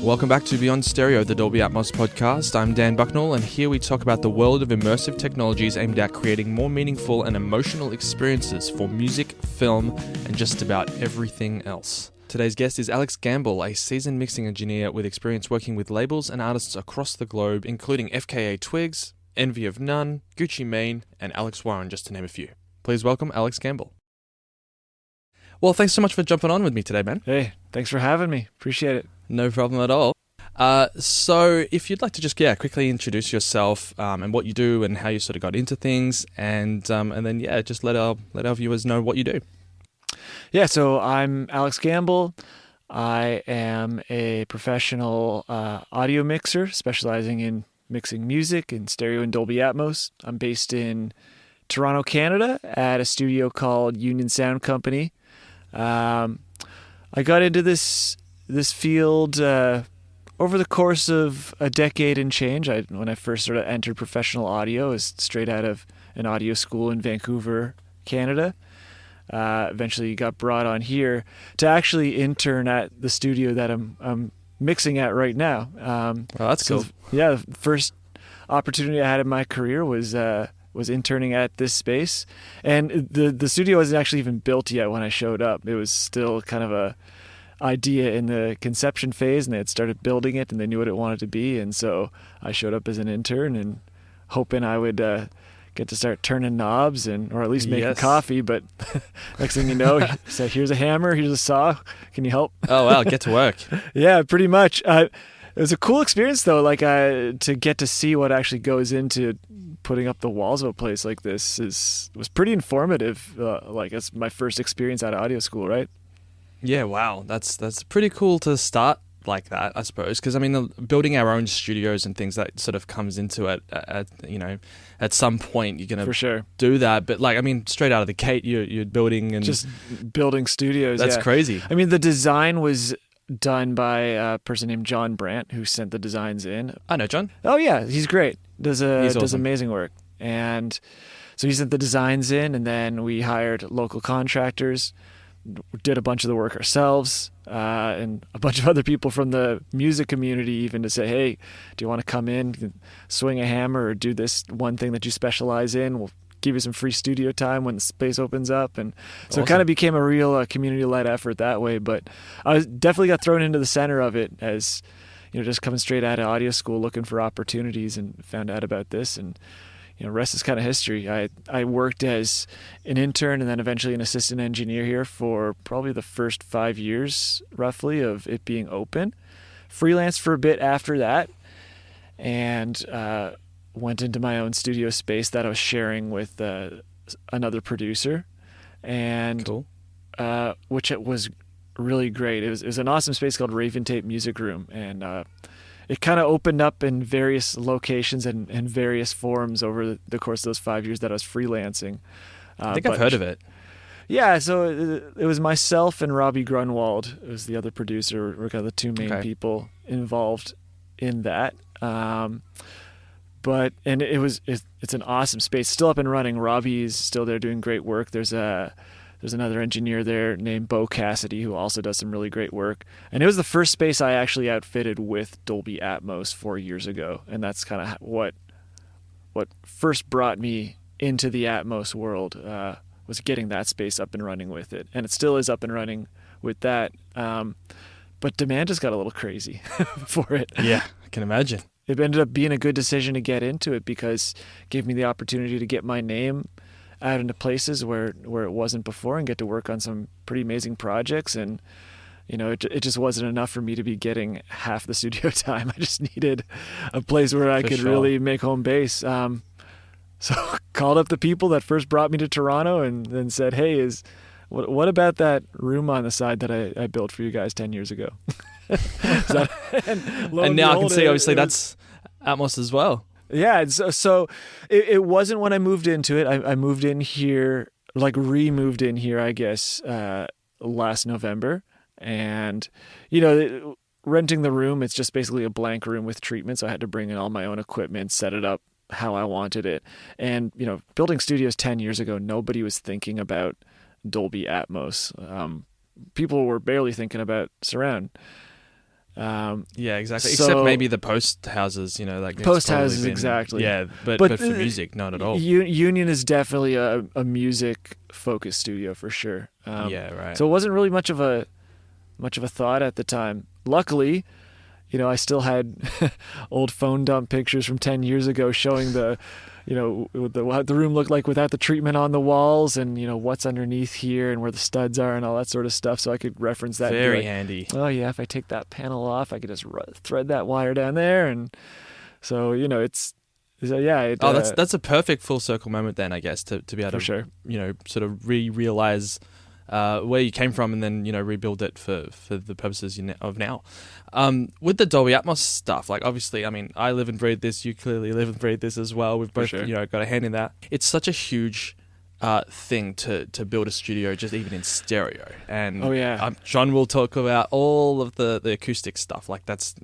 Welcome back to Beyond Stereo, the Dolby Atmos podcast. I'm Dan Bucknell, and here we talk about the world of immersive technologies aimed at creating more meaningful and emotional experiences for music, film, and just about everything else. Today's guest is Alex Gamble, a seasoned mixing engineer with experience working with labels and artists across the globe, including FKA Twigs, Envy of None, Gucci Mane, and Alex Warren, just to name a few. Please welcome Alex Gamble. Well, thanks so much for jumping on with me today, man. Hey, thanks for having me. Appreciate it. No problem at all. So if you'd like to just quickly introduce yourself and what you do and how you sort of got into things, and then just let our viewers know what you do. Yeah, so I'm Alex Gamble. I am a professional audio mixer specializing in mixing music in stereo and Dolby Atmos. I'm based in Toronto, Canada at a studio called Union Sound Company. I got into this field over the course of a decade and change. When I first sort of entered professional audio, I was straight out of an audio school in Vancouver, Canada. Eventually got brought on here to actually intern at the studio that I'm mixing at right now. Well, that's cool. Yeah, the first opportunity I had in my career was interning at this space, and the studio wasn't actually even built yet when I showed up. It was still kind of a idea in the conception phase, and they had started building it and they knew what it wanted to be, and so I showed up as an intern and hoping I would get to start turning knobs or at least making coffee. But next thing you know, so here's a hammer, here's a saw, can you help? Oh wow, get to work. Yeah, pretty much. It was a cool experience though, to get to see what actually goes into putting up the walls of a place like this was pretty informative. It's my first experience out of audio school, right? Yeah, wow, that's pretty cool to start like that, I suppose, because I mean, building our own studios and things, that sort of comes into it at some point. You're gonna for sure do that, but straight out of the gate, you're building and just building studios. That's crazy. I mean, the design was done by a person named John Brandt, who sent the designs in. I know John. Oh yeah, he's great. Does awesome. Amazing work. And so he sent the designs in, and then we hired local contractors, did a bunch of the work ourselves, and a bunch of other people from the music community even to say, hey, do you want to come in, swing a hammer, or do this one thing that you specialize in? We'll give you some free studio time when the space opens up. And so It kind of became a real community-led effort that way. But I definitely got thrown into the center of it as, just coming straight out of audio school looking for opportunities, and found out about this. And rest is kind of history. I worked as an intern and then eventually an assistant engineer here for probably the first 5 years, roughly, of it being open. Freelanced for a bit after that, and went into my own studio space that I was sharing with another producer, and cool. Which it was really great. It was an awesome space called Raven Tape Music Room, and it kind of opened up in various locations and various forms over the course of those 5 years that I was freelancing. I think I've heard of it. Yeah, so it was myself and Robbie Grunwald, who was the other producer. We're kind of the two main people involved in that. It's an awesome space, still up and running. Robbie's still there doing great work. There's another engineer there named Bo Cassidy who also does some really great work. And it was the first space I actually outfitted with Dolby Atmos 4 years ago. And that's kind of what first brought me into the Atmos world, was getting that space up and running with it. And it still is up and running with that. But demand just got a little crazy for it. Yeah, I can imagine. It ended up being a good decision to get into it because it gave me the opportunity to get my name out into places where it wasn't before and get to work on some pretty amazing projects. And it just wasn't enough for me to be getting half the studio time. I just needed a place where I could really make home base. So called up the people that first brought me to Toronto and then said, hey, what about that room on the side that I built for you guys 10 years ago? And now I can see obviously that's Atmos as well. Yeah, so it wasn't when I moved into it. I moved in here, re-moved in here, I guess, last November. And, renting the room, it's just basically a blank room with treatment. So I had to bring in all my own equipment, set it up how I wanted it. And, building studios 10 years ago, nobody was thinking about Dolby Atmos. People were barely thinking about surround. Yeah, exactly. So, Except maybe the post houses, like it's post probably houses, been- exactly. Yeah, but for music, not at all. Union is definitely a music focused studio for sure. Yeah, right. So it wasn't really much of a thought at the time. Luckily, I still had old phone dump pictures from 10 years ago showing what the room looked like without the treatment on the walls, and what's underneath here and where the studs are and all that sort of stuff, so I could reference that. Very handy. Oh yeah, if I take that panel off, I could just thread that wire down there, and so That's a perfect full circle moment then, I guess, to be able to sure. Sort of realize where you came from, and then rebuild it for the purposes of now. With the Dolby Atmos stuff, like obviously, I mean, I live and breathe this. You clearly live and breathe this as well. We've both got a hand in that. It's such a huge thing to build a studio, just even in stereo. And John will talk about all of the acoustic stuff. Like that's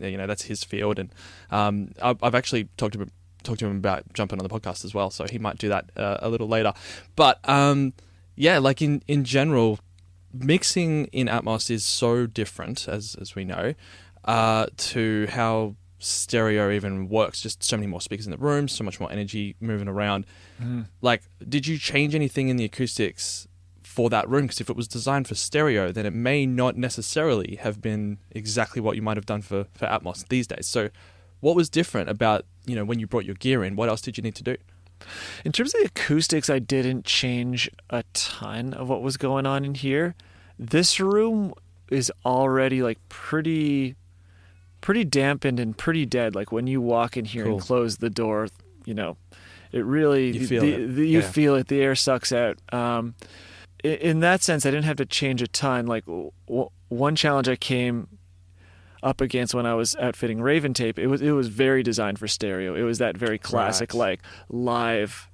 his field, and I've actually talked to him about jumping on the podcast as well. So he might do that a little later, but. Like in general, mixing in Atmos is so different, as we know, to how stereo even works. Just so many more speakers in the room, so much more energy moving around. Like, did you change anything in the acoustics for that room? Because if it was designed for stereo, then it may not necessarily have been exactly what you might have done for Atmos these days. So what was different about, when you brought your gear in? What else did you need to do? In terms of the acoustics, I didn't change a ton of what was going on in here. This room is already like pretty dampened and pretty dead. Like when you walk in here and close the door, it really you feel it. You feel it. The air sucks out. In that sense, I didn't have to change a ton. Like one challenge I came up against when I was outfitting Raven Tape, it was very designed for stereo. It was that very classic like live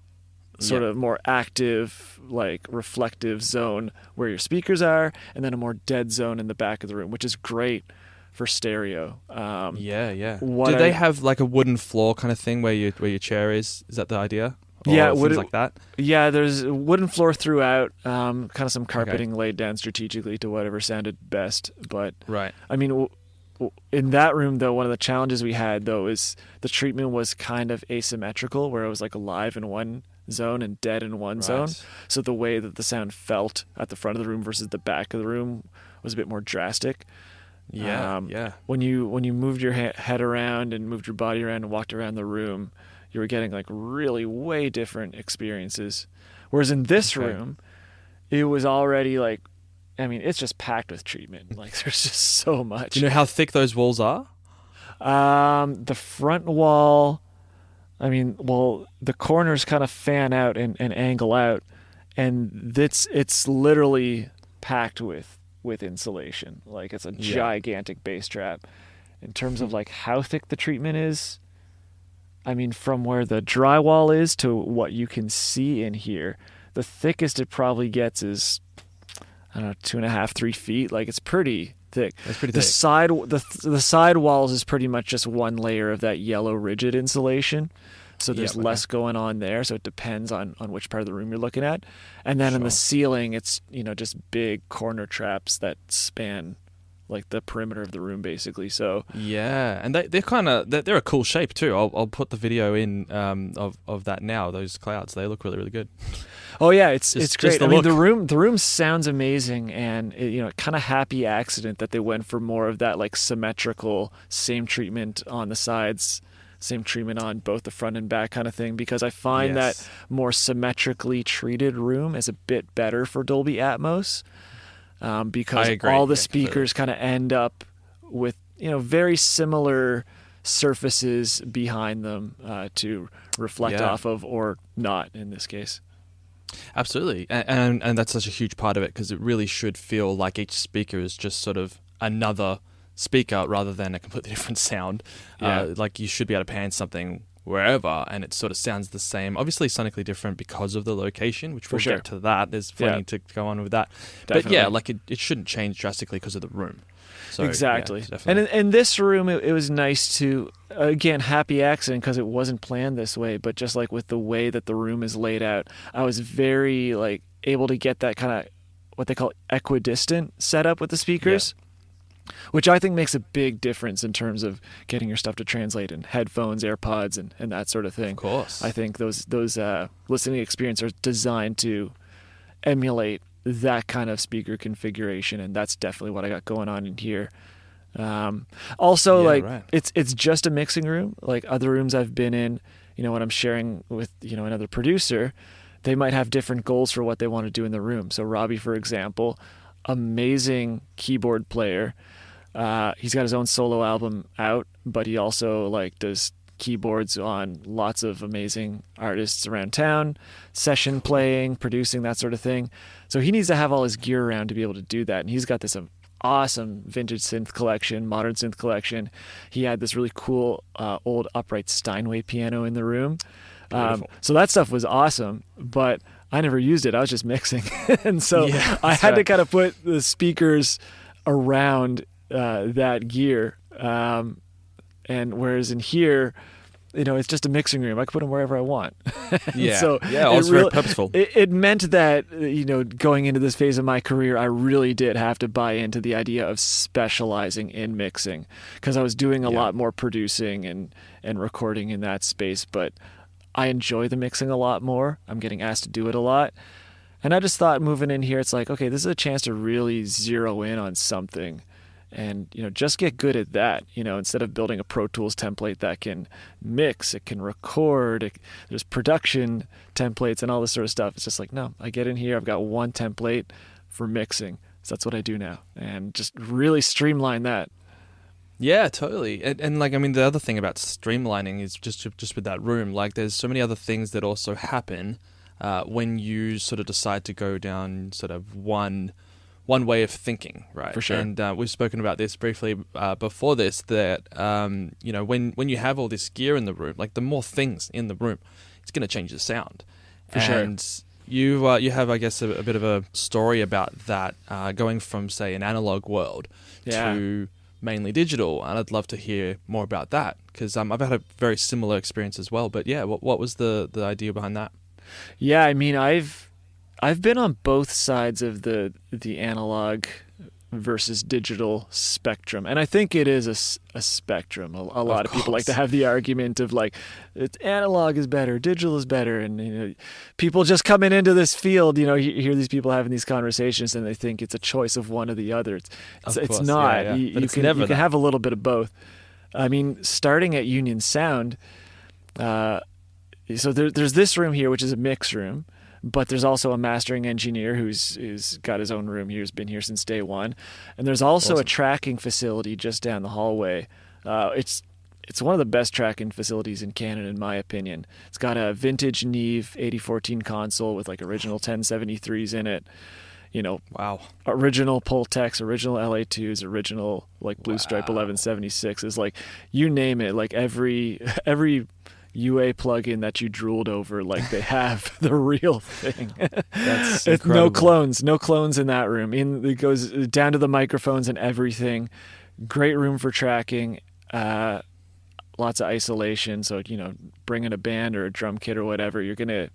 sort of more active, like reflective zone where your speakers are, and then a more dead zone in the back of the room, which is great for stereo. Do they have like a wooden floor kind of thing where your chair is? Is that the idea? Or things like that? Yeah, there's a wooden floor throughout, kind of some carpeting laid down strategically to whatever sounded best. But I mean, in that room, though, one of the challenges we had, though, is the treatment was kind of asymmetrical, where it was like alive in one zone and dead in one zone. So the way that the sound felt at the front of the room versus the back of the room was a bit more drastic. When you moved your head around and moved your body around and walked around the room, you were getting like really way different experiences. Whereas in this room, it was already like, I mean, it's just packed with treatment. Like, there's just so much. Do you know how thick those walls are? The front wall, the corners kind of fan out and angle out, and it's literally packed with insulation. Like, it's a gigantic bass trap. In terms of like how thick the treatment is, I mean, from where the drywall is to what you can see in here, the thickest it probably gets is, I don't know, 2.5, 3 feet. Like, it's pretty thick. That's pretty thick. thick. The side walls is pretty much just one layer of that yellow rigid insulation. So there's less going on there. So it depends on which part of the room you're looking at. And then in the ceiling, it's, just big corner traps that span like the perimeter of the room, basically. So and they're a cool shape too. I'll put the video in of that now. Those clouds, they look really, really good. Oh yeah, it's great. The I mean, the room sounds amazing, and it, kind of happy accident that they went for more of that like symmetrical, same treatment on the sides, same treatment on both the front and back kind of thing, because I find that more symmetrically treated room is a bit better for Dolby Atmos, because all the speakers kind of end up with very similar surfaces behind them to reflect off of, or not in this case. Absolutely, and that's such a huge part of it, because it really should feel like each speaker is just sort of another speaker rather than a completely different sound. Like, you should be able to pan something wherever and it sort of sounds the same, obviously sonically different because of the location, which we'll get to that. There's plenty to go on with that. Definitely. But like it shouldn't change drastically because of the room. So, exactly. And in this room, it was nice to, again, happy accident because it wasn't planned this way, but just like with the way that the room is laid out, I was very like able to get that kind of what they call equidistant setup with the speakers. which I think makes a big difference in terms of getting your stuff to translate in headphones, AirPods, and that sort of thing. Of course. I think those listening experiences are designed to emulate that kind of speaker configuration, and that's definitely what I got going on in here. Also, right. It's just a mixing room. Like other rooms I've been in, when I'm sharing with another producer, they might have different goals for what they want to do in the room. So Robbie, for example, amazing keyboard player. He's got his own solo album out, but he also does keyboards on lots of amazing artists around town, session playing, producing, that sort of thing. So he needs to have all his gear around to be able to do that. And he's got this awesome vintage synth collection, modern synth collection. He had this really cool old upright Steinway piano in the room. So that stuff was awesome, but I never used it. I was just mixing. And so I had to kind of put the speakers around that gear. And whereas in here, it's just a mixing room. I can put them wherever I want. So it's very purposeful. It meant that, going into this phase of my career, I really did have to buy into the idea of specializing in mixing, because I was doing a lot more producing and recording in that space. But I enjoy the mixing a lot more. I'm getting asked to do it a lot. And I just thought moving in here, it's like, okay, this is a chance to really zero in on something. And, just get good at that, instead of building a Pro Tools template that can mix, it can record, there's production templates and all this sort of stuff. It's just like, no, I get in here, I've got one template for mixing. So that's what I do now. And just really streamline that. Yeah, totally. And the other thing about streamlining is just with that room, there's so many other things that also happen when you sort of decide to go down sort of one way of thinking, right? For sure. And we've spoken about this briefly before this, that, when you have all this gear in the room, the more things in the room, it's going to change the sound. And you have, I guess, a bit of a story about that, going from, say, an analog world to mainly digital. And I'd love to hear more about that, because I've had a very similar experience as well. But yeah, what was the idea behind that? Yeah, I've been on both sides of the analog versus digital spectrum, and I think it is a spectrum. A lot of people like to have the argument of it's analog is better, digital is better, and people just coming into this field, you hear these people having these conversations, and they think it's a choice of one or the other. It's not. Yeah. You can have a little bit of both. Starting at Union Sound, so there's this room here, which is a mix room. But there's also a mastering engineer who's got his own room here, who's been here since day one. And there's also a tracking facility just down the hallway. It's one of the best tracking facilities in Canada, in my opinion. It's got a vintage Neve 8014 console with original 1073s in it. Wow. Original Pultecs, original LA2s, original Blue Stripe 1176s, you name it. Every UA plugin that you drooled over, they have the real thing. That's it's no clones in that room. It goes down to the microphones and everything. Great room for tracking, lots of isolation. So, bring in a band or a drum kit or whatever, you're going to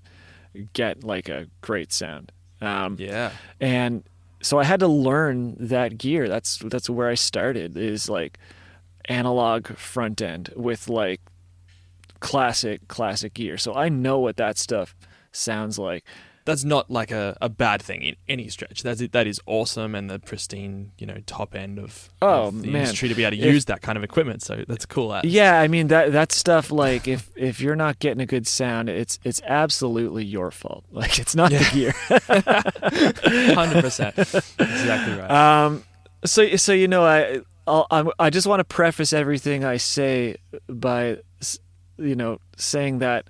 get a great sound. And so I had to learn that gear. That's where I started, is analog front end with classic gear. So I know what that stuff sounds like. That's not a bad thing in any stretch. That is awesome, and the pristine, top end of the industry to be able to use that kind of equipment. So that's cool. Yeah, that stuff. If you're not getting a good sound, it's absolutely your fault. It's not the gear. 100%. Exactly right. I just want to preface everything I say by saying that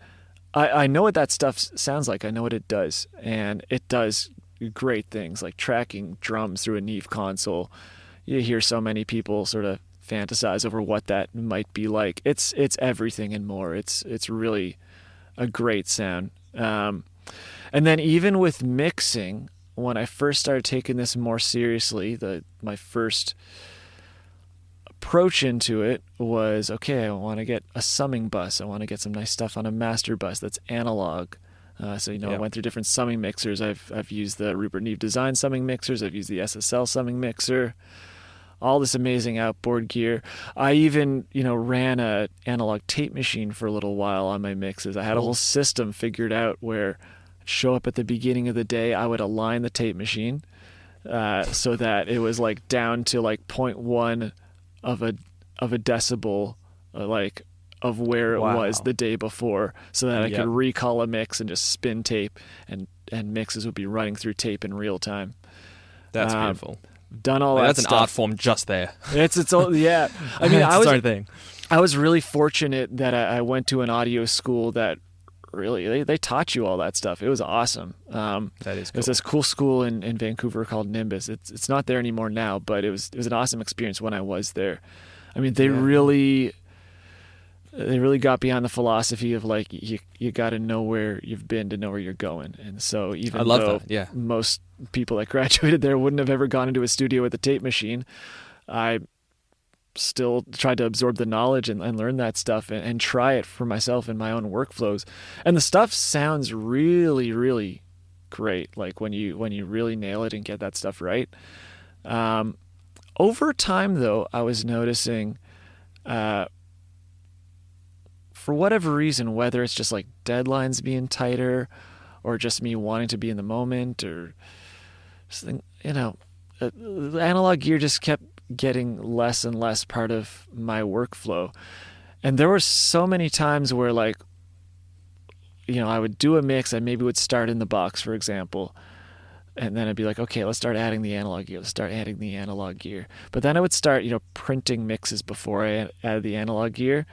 I know what that stuff sounds like. I know what it does, and it does great things like tracking drums through a Neve console. You hear so many people sort of fantasize over what that might be like. It's everything and more. It's really a great sound. And then even with mixing, when I first started taking this more seriously, my first approach into it was, okay, I want to get a summing bus. I want to get some nice stuff on a master bus that's analog. I went through different summing mixers. I've used the Rupert Neve Design summing mixers. I've used the SSL summing mixer. all this amazing outboard gear. I even, ran a analog tape machine for a little while on my mixes. I had a whole system figured out where I'd show up at the beginning of the day, I would align the tape machine so that it was like down to like 0.1 of a decibel, like of where it was the day before, so that I could recall a mix and just spin tape, and mixes would be running through tape in real time. That's beautiful. Done all that that's stuff. An art form just there. It's all, yeah. I mean, thing. I was really fortunate that I went to an audio school that really they taught you all that stuff. It was awesome. That is cool. There's this cool school in Vancouver called Nimbus. It's not there anymore now, but it was an awesome experience when I was there. I mean, they really got beyond the philosophy of like you got to know where you've been to know where you're going. And so even though most people that graduated there wouldn't have ever gone into a studio with a tape machine, I still tried to absorb the knowledge and learn that stuff and try it for myself in my own workflows. And the stuff sounds really, really great. Like when you really nail it and get that stuff right. Over time though, I was noticing, for whatever reason, whether it's just like deadlines being tighter or just me wanting to be in the moment or something, the analog gear just kept getting less and less part of my workflow. And there were so many times where like, I would do a mix, I maybe would start in the box, for example, and then I'd be like, okay, let's start adding the analog gear. But then I would start, printing mixes before I add the analog gear.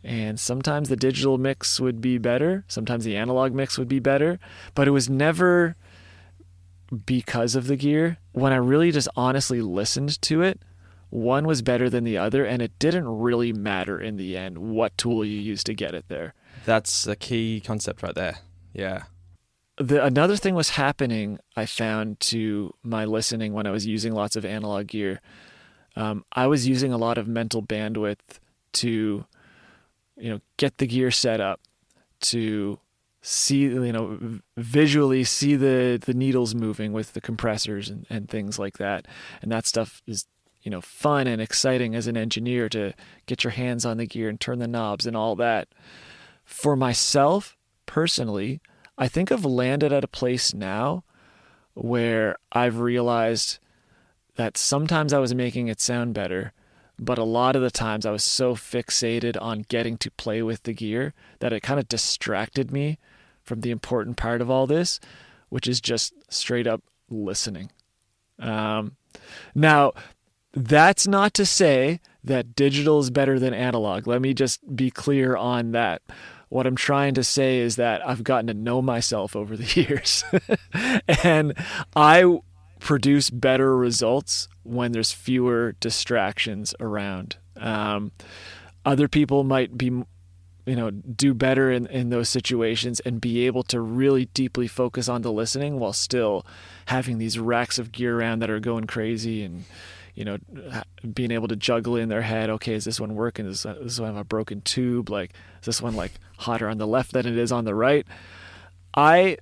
And sometimes the digital mix would be better. Sometimes the analog mix would be better. But it was never because of the gear. When I really just honestly listened to it, one was better than the other, and it didn't really matter in the end what tool you used to get it there. That's a key concept right there. Yeah. Another thing was happening, I found, to my listening when I was using lots of analog gear. I was using a lot of mental bandwidth to, get the gear set up, to see, visually see the needles moving with the compressors and things like that. And that stuff is, fun and exciting as an engineer to get your hands on the gear and turn the knobs and all that. For myself, personally, I think I've landed at a place now where I've realized that sometimes I was making it sound better, but a lot of the times I was so fixated on getting to play with the gear that it kind of distracted me from the important part of all this, which is just straight up listening. Now, that's not to say that digital is better than analog. Let me just be clear on that. What I'm trying to say is that I've gotten to know myself over the years and I produce better results when there's fewer distractions around. Other people might be, do better in those situations and be able to really deeply focus on the listening while still having these racks of gear around that are going crazy and, being able to juggle in their head. Okay, is this one working? Does this one have a broken tube? Like, is this one like hotter on the left than it is on the right? I've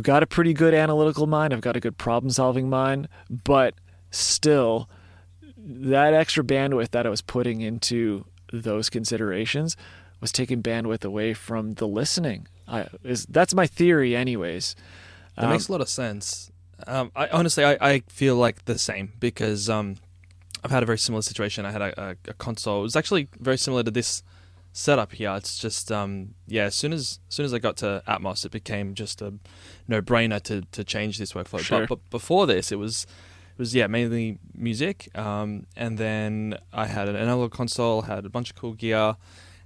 got a pretty good analytical mind. I've got a good problem-solving mind, but still, that extra bandwidth that I was putting into those considerations was taking bandwidth away from the listening. That's my theory, anyways. That makes a lot of sense. I feel like the same because I've had a very similar situation. I had a console. It was actually very similar to this setup here. It's just as soon as I got to Atmos, it became just a no-brainer to change this workflow. Sure. But before this, it was mainly music, and then I had an analog console, had a bunch of cool gear,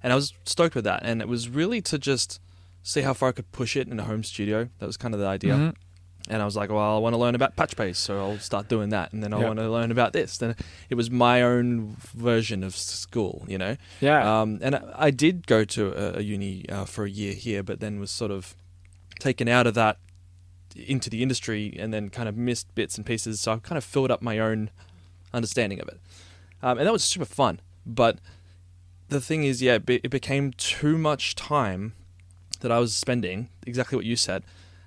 and I was stoked with that. And it was really to just see how far I could push it in a home studio. That was kind of the idea. Mm-hmm. And I was like, well, I want to learn about patch bass, so I'll start doing that. And then I want to learn about this. Then it was my own version of school, Yeah. And I did go to a uni for a year here, but then was sort of taken out of that into the industry and then kind of missed bits and pieces. So I kind of filled up my own understanding of it. And that was super fun. But the thing is, it became too much time that I was spending, exactly what you said,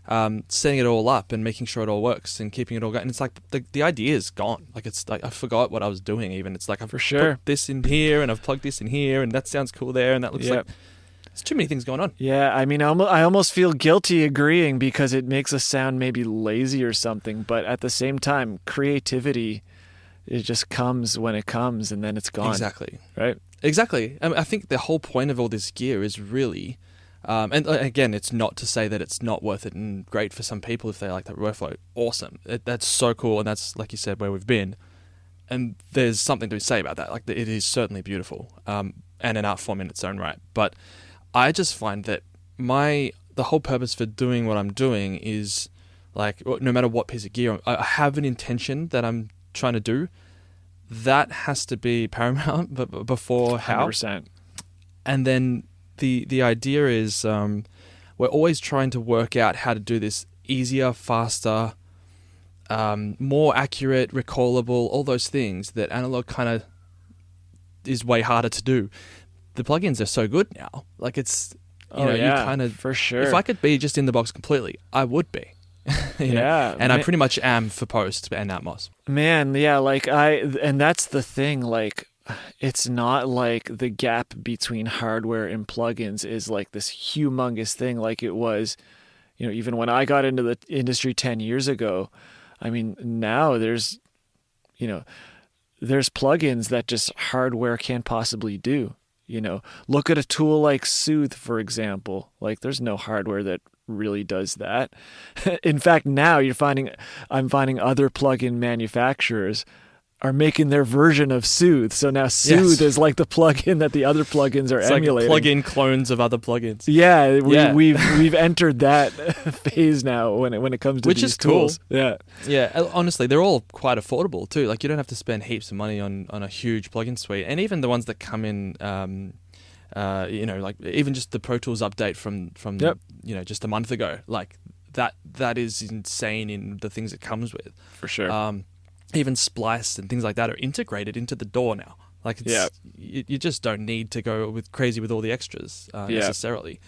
setting it all up and making sure it all works and keeping it all going. And it's like the idea is gone. Like it's like I forgot what I was doing even. It's like I've For sure. put this in here and I've plugged this in here and that sounds cool there and that looks like there's too many things going on. Yeah, I mean, I almost feel guilty agreeing because it makes us sound maybe lazy or something, but at the same time, creativity, it just comes when it comes and then it's gone. Exactly. Right? Exactly. I think the whole point of all this gear is really, and again, it's not to say that it's not worth it and great for some people if they like that workflow. Awesome. That's so cool. And that's, like you said, where we've been. And there's something to say about that. Like it is certainly beautiful and an art form in its own right. But I just find that the whole purpose for doing what I'm doing is like, no matter what piece of gear, I have an intention that I'm trying to do. That has to be paramount before how. 100%. And then the idea is we're always trying to work out how to do this easier, faster, more accurate, recallable, all those things that analog kind of is way harder to do. The plugins are so good now. Like it's, you kind of, for sure. If I could be just in the box completely, I would be. you know? And I pretty much am for post and Atmos. Man, yeah, and that's the thing, like, it's not like the gap between hardware and plugins is like this humongous thing like it was, even when I got into the industry 10 years ago. I mean, now there's plugins that just hardware can't possibly do. Look at a tool like Soothe, for example. Like, there's no hardware that really does that. In fact, now I'm finding other plugin manufacturers are making their version of Soothe. So now Soothe is like the plugin that the other plugins are emulating. Like plugin clones of other plugins. Yeah, we've entered that phase now when it comes to these tools. Cool. Yeah. Honestly, they're all quite affordable too. Like you don't have to spend heaps of money on a huge plugin suite, and even the ones that come in, like even just the Pro Tools update from just a month ago, like that is insane in the things it comes with. For sure. Even Splice and things like that are integrated into the DAW now. Like you just don't need to go crazy with all the extras necessarily.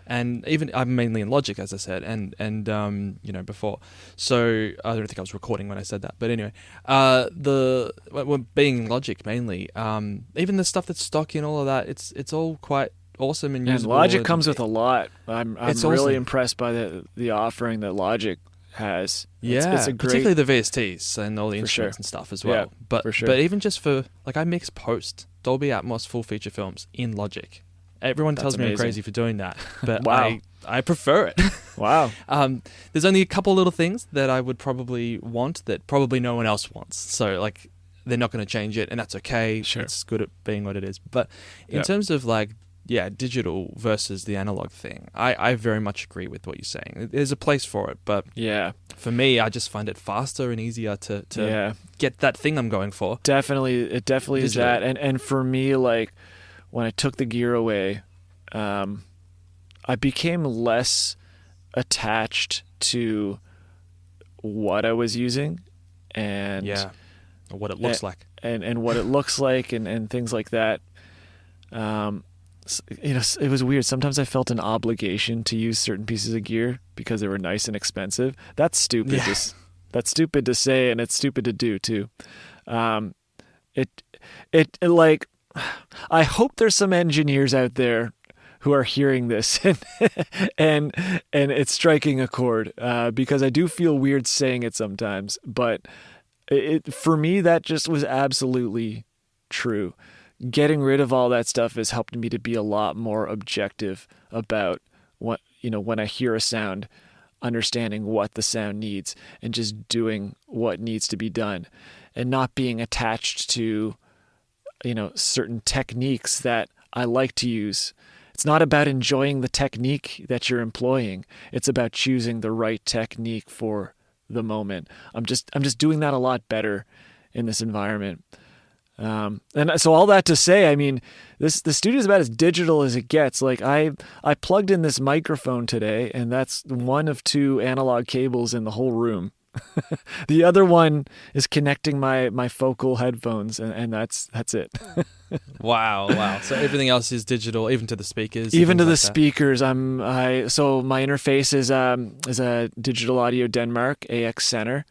And even I'm mainly in Logic, as I said, and before. So I don't think I was recording when I said that, but anyway, being Logic mainly, even the stuff that's stock in all of that, it's all quite awesome and usable. And Logic comes with a lot. I'm really awesome. Impressed by the offering that Logic has. It's a great, particularly the VSTs and all the instruments and stuff as well. Yeah, for sure. But even just for I mix post Dolby Atmos full feature films in Logic. Everyone tells me I'm crazy for doing that, but wow. I prefer it. Wow. There's only a couple little things that I would probably want that probably no one else wants. So like they're not going to change it, and that's okay. Sure. It's good at being what it is. But in terms of digital versus the analog thing, I very much agree with what you're saying. There's a place for it, but for me, I just find it faster and easier to get that thing I'm going for. Definitely, it definitely is that. And for me, like when I took the gear away, I became less attached to what I was using and or what it looks like and what it looks like and things like that. It was weird. Sometimes I felt an obligation to use certain pieces of gear because they were nice and expensive. That's stupid. Yeah. That's stupid to say, and it's stupid to do too. It like, I hope there's some engineers out there who are hearing this and it's striking a chord because I do feel weird saying it sometimes, but for me that just was absolutely true. Getting rid of all that stuff has helped me to be a lot more objective about what, when I hear a sound, understanding what the sound needs and just doing what needs to be done and not being attached to, certain techniques that I like to use. It's not about enjoying the technique that you're employing. It's about choosing the right technique for the moment. I'm just doing that a lot better in this environment. And so all that to say, I mean, the studio is about as digital as it gets. Like I plugged in this microphone today, and that's one of 2 analog cables in the whole room. The other one is connecting my focal headphones, and that's it. Wow. So everything else is digital, even to the speakers. Even to the like speakers. So my interface is a Digital Audio Denmark AX Center.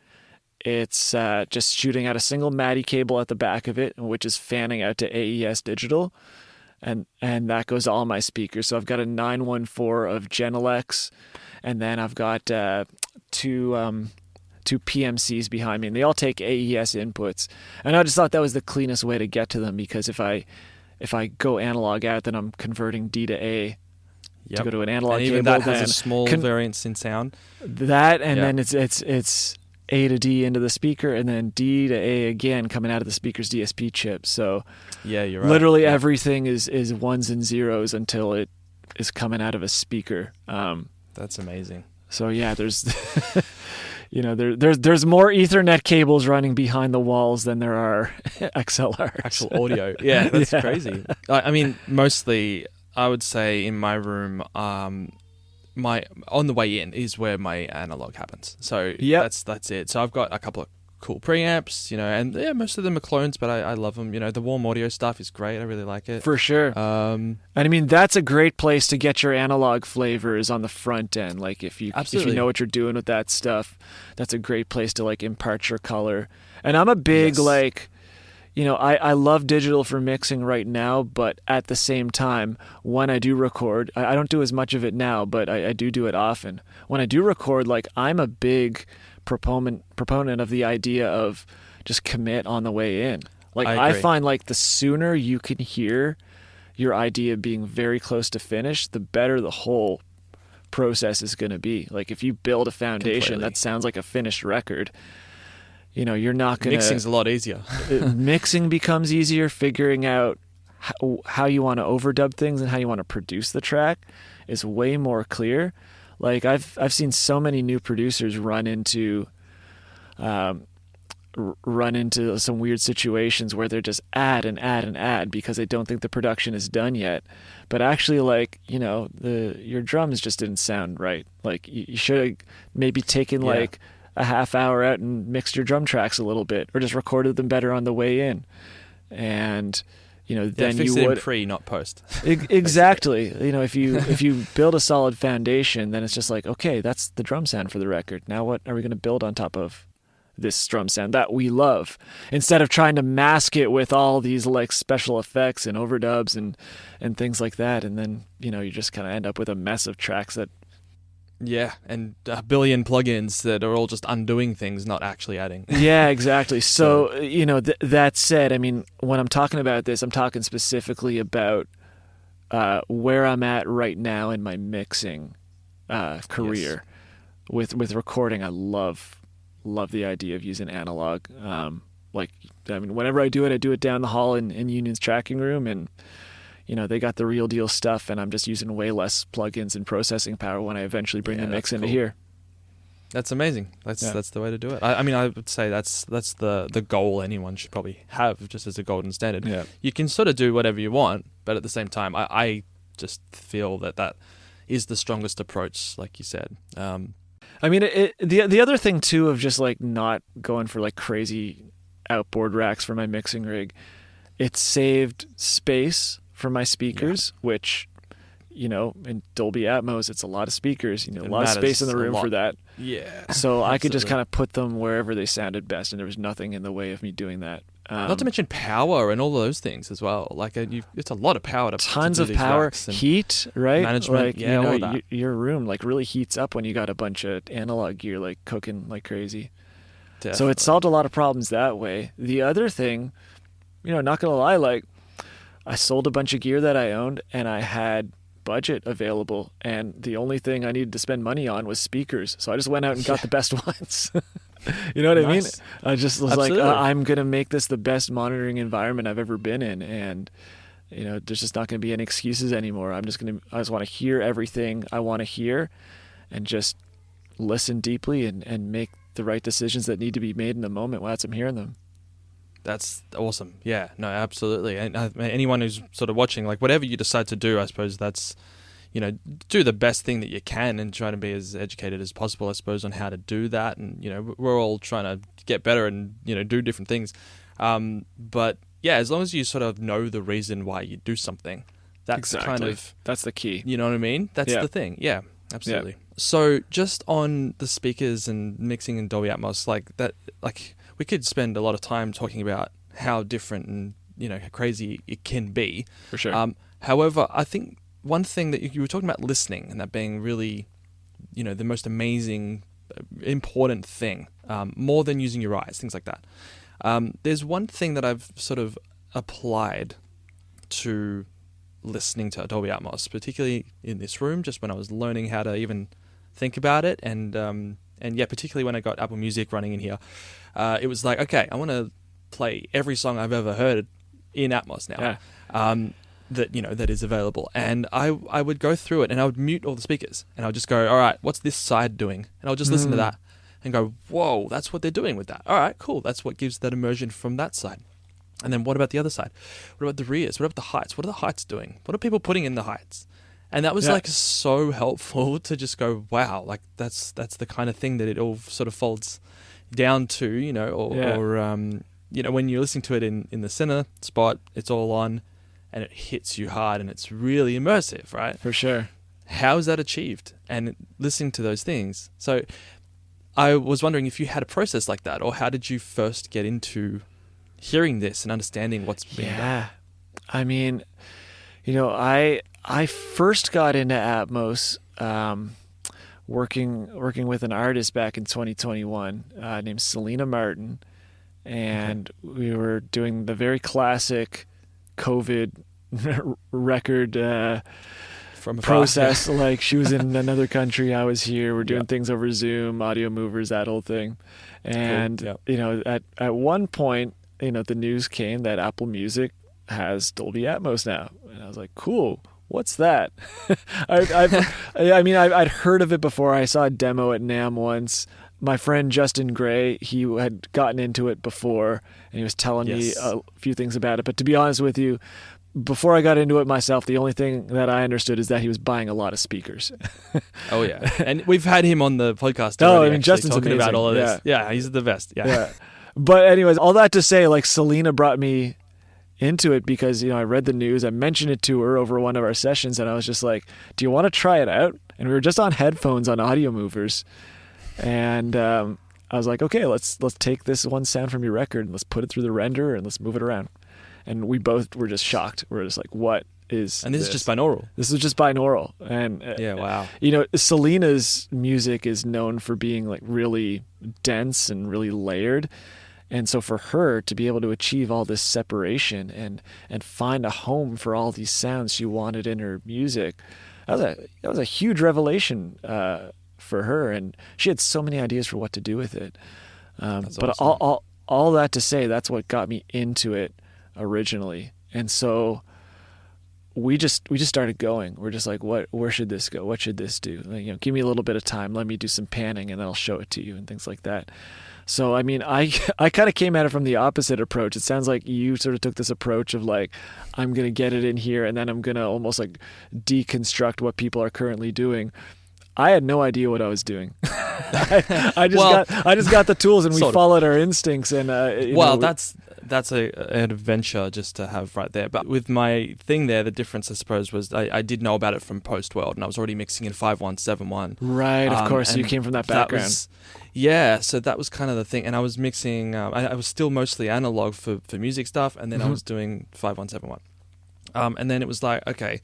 It's just shooting out a single MADI cable at the back of it, which is fanning out to AES Digital, and that goes to all my speakers. So I've got a 914 of Genelex, and then I've got two PMCs behind me, and they all take AES inputs. And I just thought that was the cleanest way to get to them, because if I go analog out, then I'm converting D to A to go to an analog and even cable. that has a small variance in sound. That, and then it's A to D into the speaker, and then D to A again coming out of the speaker's DSP chip. So yeah, you're right. Literally everything is ones and zeros until it is coming out of a speaker. That's amazing. So yeah, there's there's more Ethernet cables running behind the walls than there are XLRs. Actual audio. Yeah, that's crazy. I mean, mostly I would say in my room, my on the way in is where my analog happens. So that's it. So I've got a couple of cool preamps, and most of them are clones, but I love them. The warm audio stuff is great. I really like it. For sure. And I mean, that's a great place to get your analog flavors on the front end. Like if you know what you're doing with that stuff, that's a great place to like impart your color. And I'm a big I love digital for mixing right now, but at the same time, when I do record, I don't do as much of it now, but I do it often. When I do record, like I'm a big proponent of the idea of just commit on the way in. Like I find like the sooner you can hear your idea being very close to finish, the better the whole process is going to be. Like if you build a foundation that sounds like a finished record, you're not going to... Mixing's a lot easier. Mixing becomes easier. Figuring out how you want to overdub things and how you want to produce the track is way more clear. Like I've seen so many new producers run into some weird situations where they're just add because they don't think the production is done yet. But actually, like, your drums just didn't sound right. Like you should have maybe taken like a half hour out and mixed your drum tracks a little bit, or just recorded them better on the way in. And then fix you it would in pre, not post. Exactly. If you build a solid foundation, then it's just like, okay, that's the drum sound for the record. Now what are we going to build on top of this drum sound that we love, instead of trying to mask it with all these like special effects and overdubs and things like that, and then you just kind of end up with a mess of tracks that and a billion plugins that are all just undoing things, not actually adding. Yeah, exactly. So, that said, I mean, when I'm talking about this, I'm talking specifically about where I'm at right now in my mixing career. With recording. I love the idea of using analog. Whenever I do it down the hall in Union's tracking room, and they got the real deal stuff, and I'm just using way less plugins and processing power when I eventually bring the mix into here. That's amazing. That's the way to do it. I mean, I would say that's the goal anyone should probably have, just as a golden standard. Yeah. You can sort of do whatever you want, but at the same time, I just feel that is the strongest approach, like you said. I mean, the other thing too of just like not going for like crazy outboard racks for my mixing rig, it saved space for my speakers, which, in Dolby Atmos, it's a lot of speakers, a lot of space in the room for that. Yeah. So I could just kind of put them wherever they sounded best, and there was nothing in the way of me doing that. Not to mention power and all those things as well. Like it's a lot of power tons of power, heat, right? Management, like, all that. Your room like really heats up when you got a bunch of analog gear like cooking like crazy. Definitely. So it solved a lot of problems that way. The other thing, not gonna lie, like I sold a bunch of gear that I owned, and I had budget available, and the only thing I needed to spend money on was speakers. So I just went out and got the best ones. You know what I mean? I just was like, I'm going to make this the best monitoring environment I've ever been in. And, there's just not going to be any excuses anymore. I just want to hear everything I want to hear, and just listen deeply and make the right decisions that need to be made in the moment while I'm hearing them. That's awesome. Yeah, no, absolutely. And anyone who's sort of watching, like whatever you decide to do, I suppose that's, do the best thing that you can and try to be as educated as possible, I suppose, on how to do that. And, we're all trying to get better and, do different things. But as long as you sort of know the reason why you do something, that's kind of... That's the key. You know what I mean? That's Yeah. the thing. Yeah, absolutely. Yeah. So just on the speakers and mixing in Dolby Atmos, we could spend a lot of time talking about how different and, how crazy it can be. For sure. However, I think one thing that you were talking about, listening, and that being really, the most amazing, important thing, more than using your eyes, things like that. There's one thing that I've sort of applied to listening to Dolby Atmos, particularly in this room, just when I was learning how to even think about it, and particularly when I got Apple Music running in here, it was like, okay, I want to play every song I've ever heard in Atmos now. Yeah. That is available, and I would go through it and I would mute all the speakers and I would just go, all right, what's this side doing? And I'll just listen to that and go, whoa, that's what they're doing with that. All right, cool, that's what gives that immersion from that side. And then what about the other side? What about the rears? What about the heights? What are the heights doing? What are people putting in the heights? And that was so helpful to just go, wow, like that's the kind of thing that it all sort of folds down to, when you're listening to it in the center spot, it's all on and it hits you hard and it's really immersive, right? For sure. How is that achieved? And listening to those things. So I was wondering if you had a process like that, or how did you first get into hearing this and understanding what's being done? Yeah. I mean, I first got into Atmos working with an artist back in 2021 named Selina Martin, and we were doing the very classic COVID record from process. Like, she was in another country, I was here. We're doing things over Zoom, audio movers, that whole thing. And cool. At one point, the news came that Apple Music has Dolby Atmos now, and I was like, cool. What's that? I'd heard of it before. I saw a demo at NAMM once. My friend Justin Gray, he had gotten into it before, and he was telling me a few things about it. But to be honest with you, before I got into it myself, the only thing that I understood is that he was buying a lot of speakers. Oh, yeah. And we've had him on the podcast already, Justin's talking amazing. about all of this. Yeah, he's the best. Yeah. But anyways, all that to say, like, Selina brought me into it because, I read the news. I mentioned it to her over one of our sessions, and I was just like, do you want to try it out? And we were just on headphones on audio movers. And I was like, okay, let's take this one sound from your record and let's put it through the render and let's move it around. And we both were just shocked. We're just like, what is And this is just binaural. This is just binaural. And wow. Selina's music is known for being like really dense and really layered. And so for her to be able to achieve all this separation and find a home for all these sounds she wanted in her music, that was a huge revelation for her. And she had so many ideas for what to do with it. But awesome. all that to say, that's what got me into it originally. And so we just started going. We're just like, where should this go? What should this do? Like, give me a little bit of time. Let me do some panning and then I'll show it to you and things like that. So, I mean, I kind of came at it from the opposite approach. It sounds like you sort of took this approach of like, I'm going to get it in here and then I'm going to almost like deconstruct what people are currently doing. I had no idea what I was doing. I just got the tools and we followed our instincts. And that's an adventure just to have right there. But with my thing there, the difference, I suppose, was I did know about it from Post World, and I was already mixing in 5171. Right, of course. So you came from that background. So that was kind of the thing. And I was mixing, I was still mostly analog for music stuff, and then I was doing 5171. And then it was like, okay,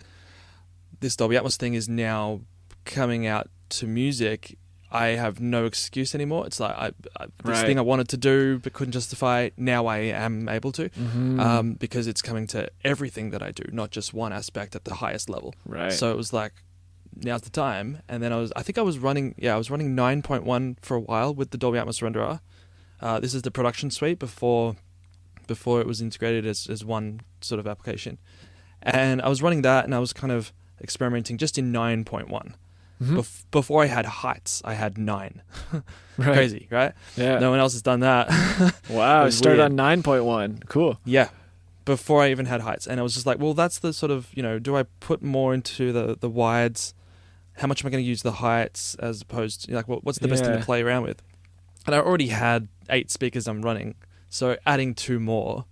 this Dolby Atmos thing is now coming out to music. I have no excuse anymore. It's like this thing I wanted to do but couldn't justify it. Now I am able to, because it's coming to everything that I do, not just one aspect at the highest level. Right. So it was like, now's the time. And then I was running 9.1 for a while with the Dolby Atmos renderer. This is the production suite before it was integrated as one sort of application. And I was running that, and I was kind of experimenting just in 9.1. Before I had heights, I had 9. Right. Crazy, right? Yeah. No one else has done that. Wow, you started on 9.1. Cool. Yeah. Before I even had heights. And I was just like, well, that's the sort of, do I put more into the wides? How much am I going to use the heights as opposed to, what's the best thing to play around with? And I already had 8 speakers I'm running. So adding 2 more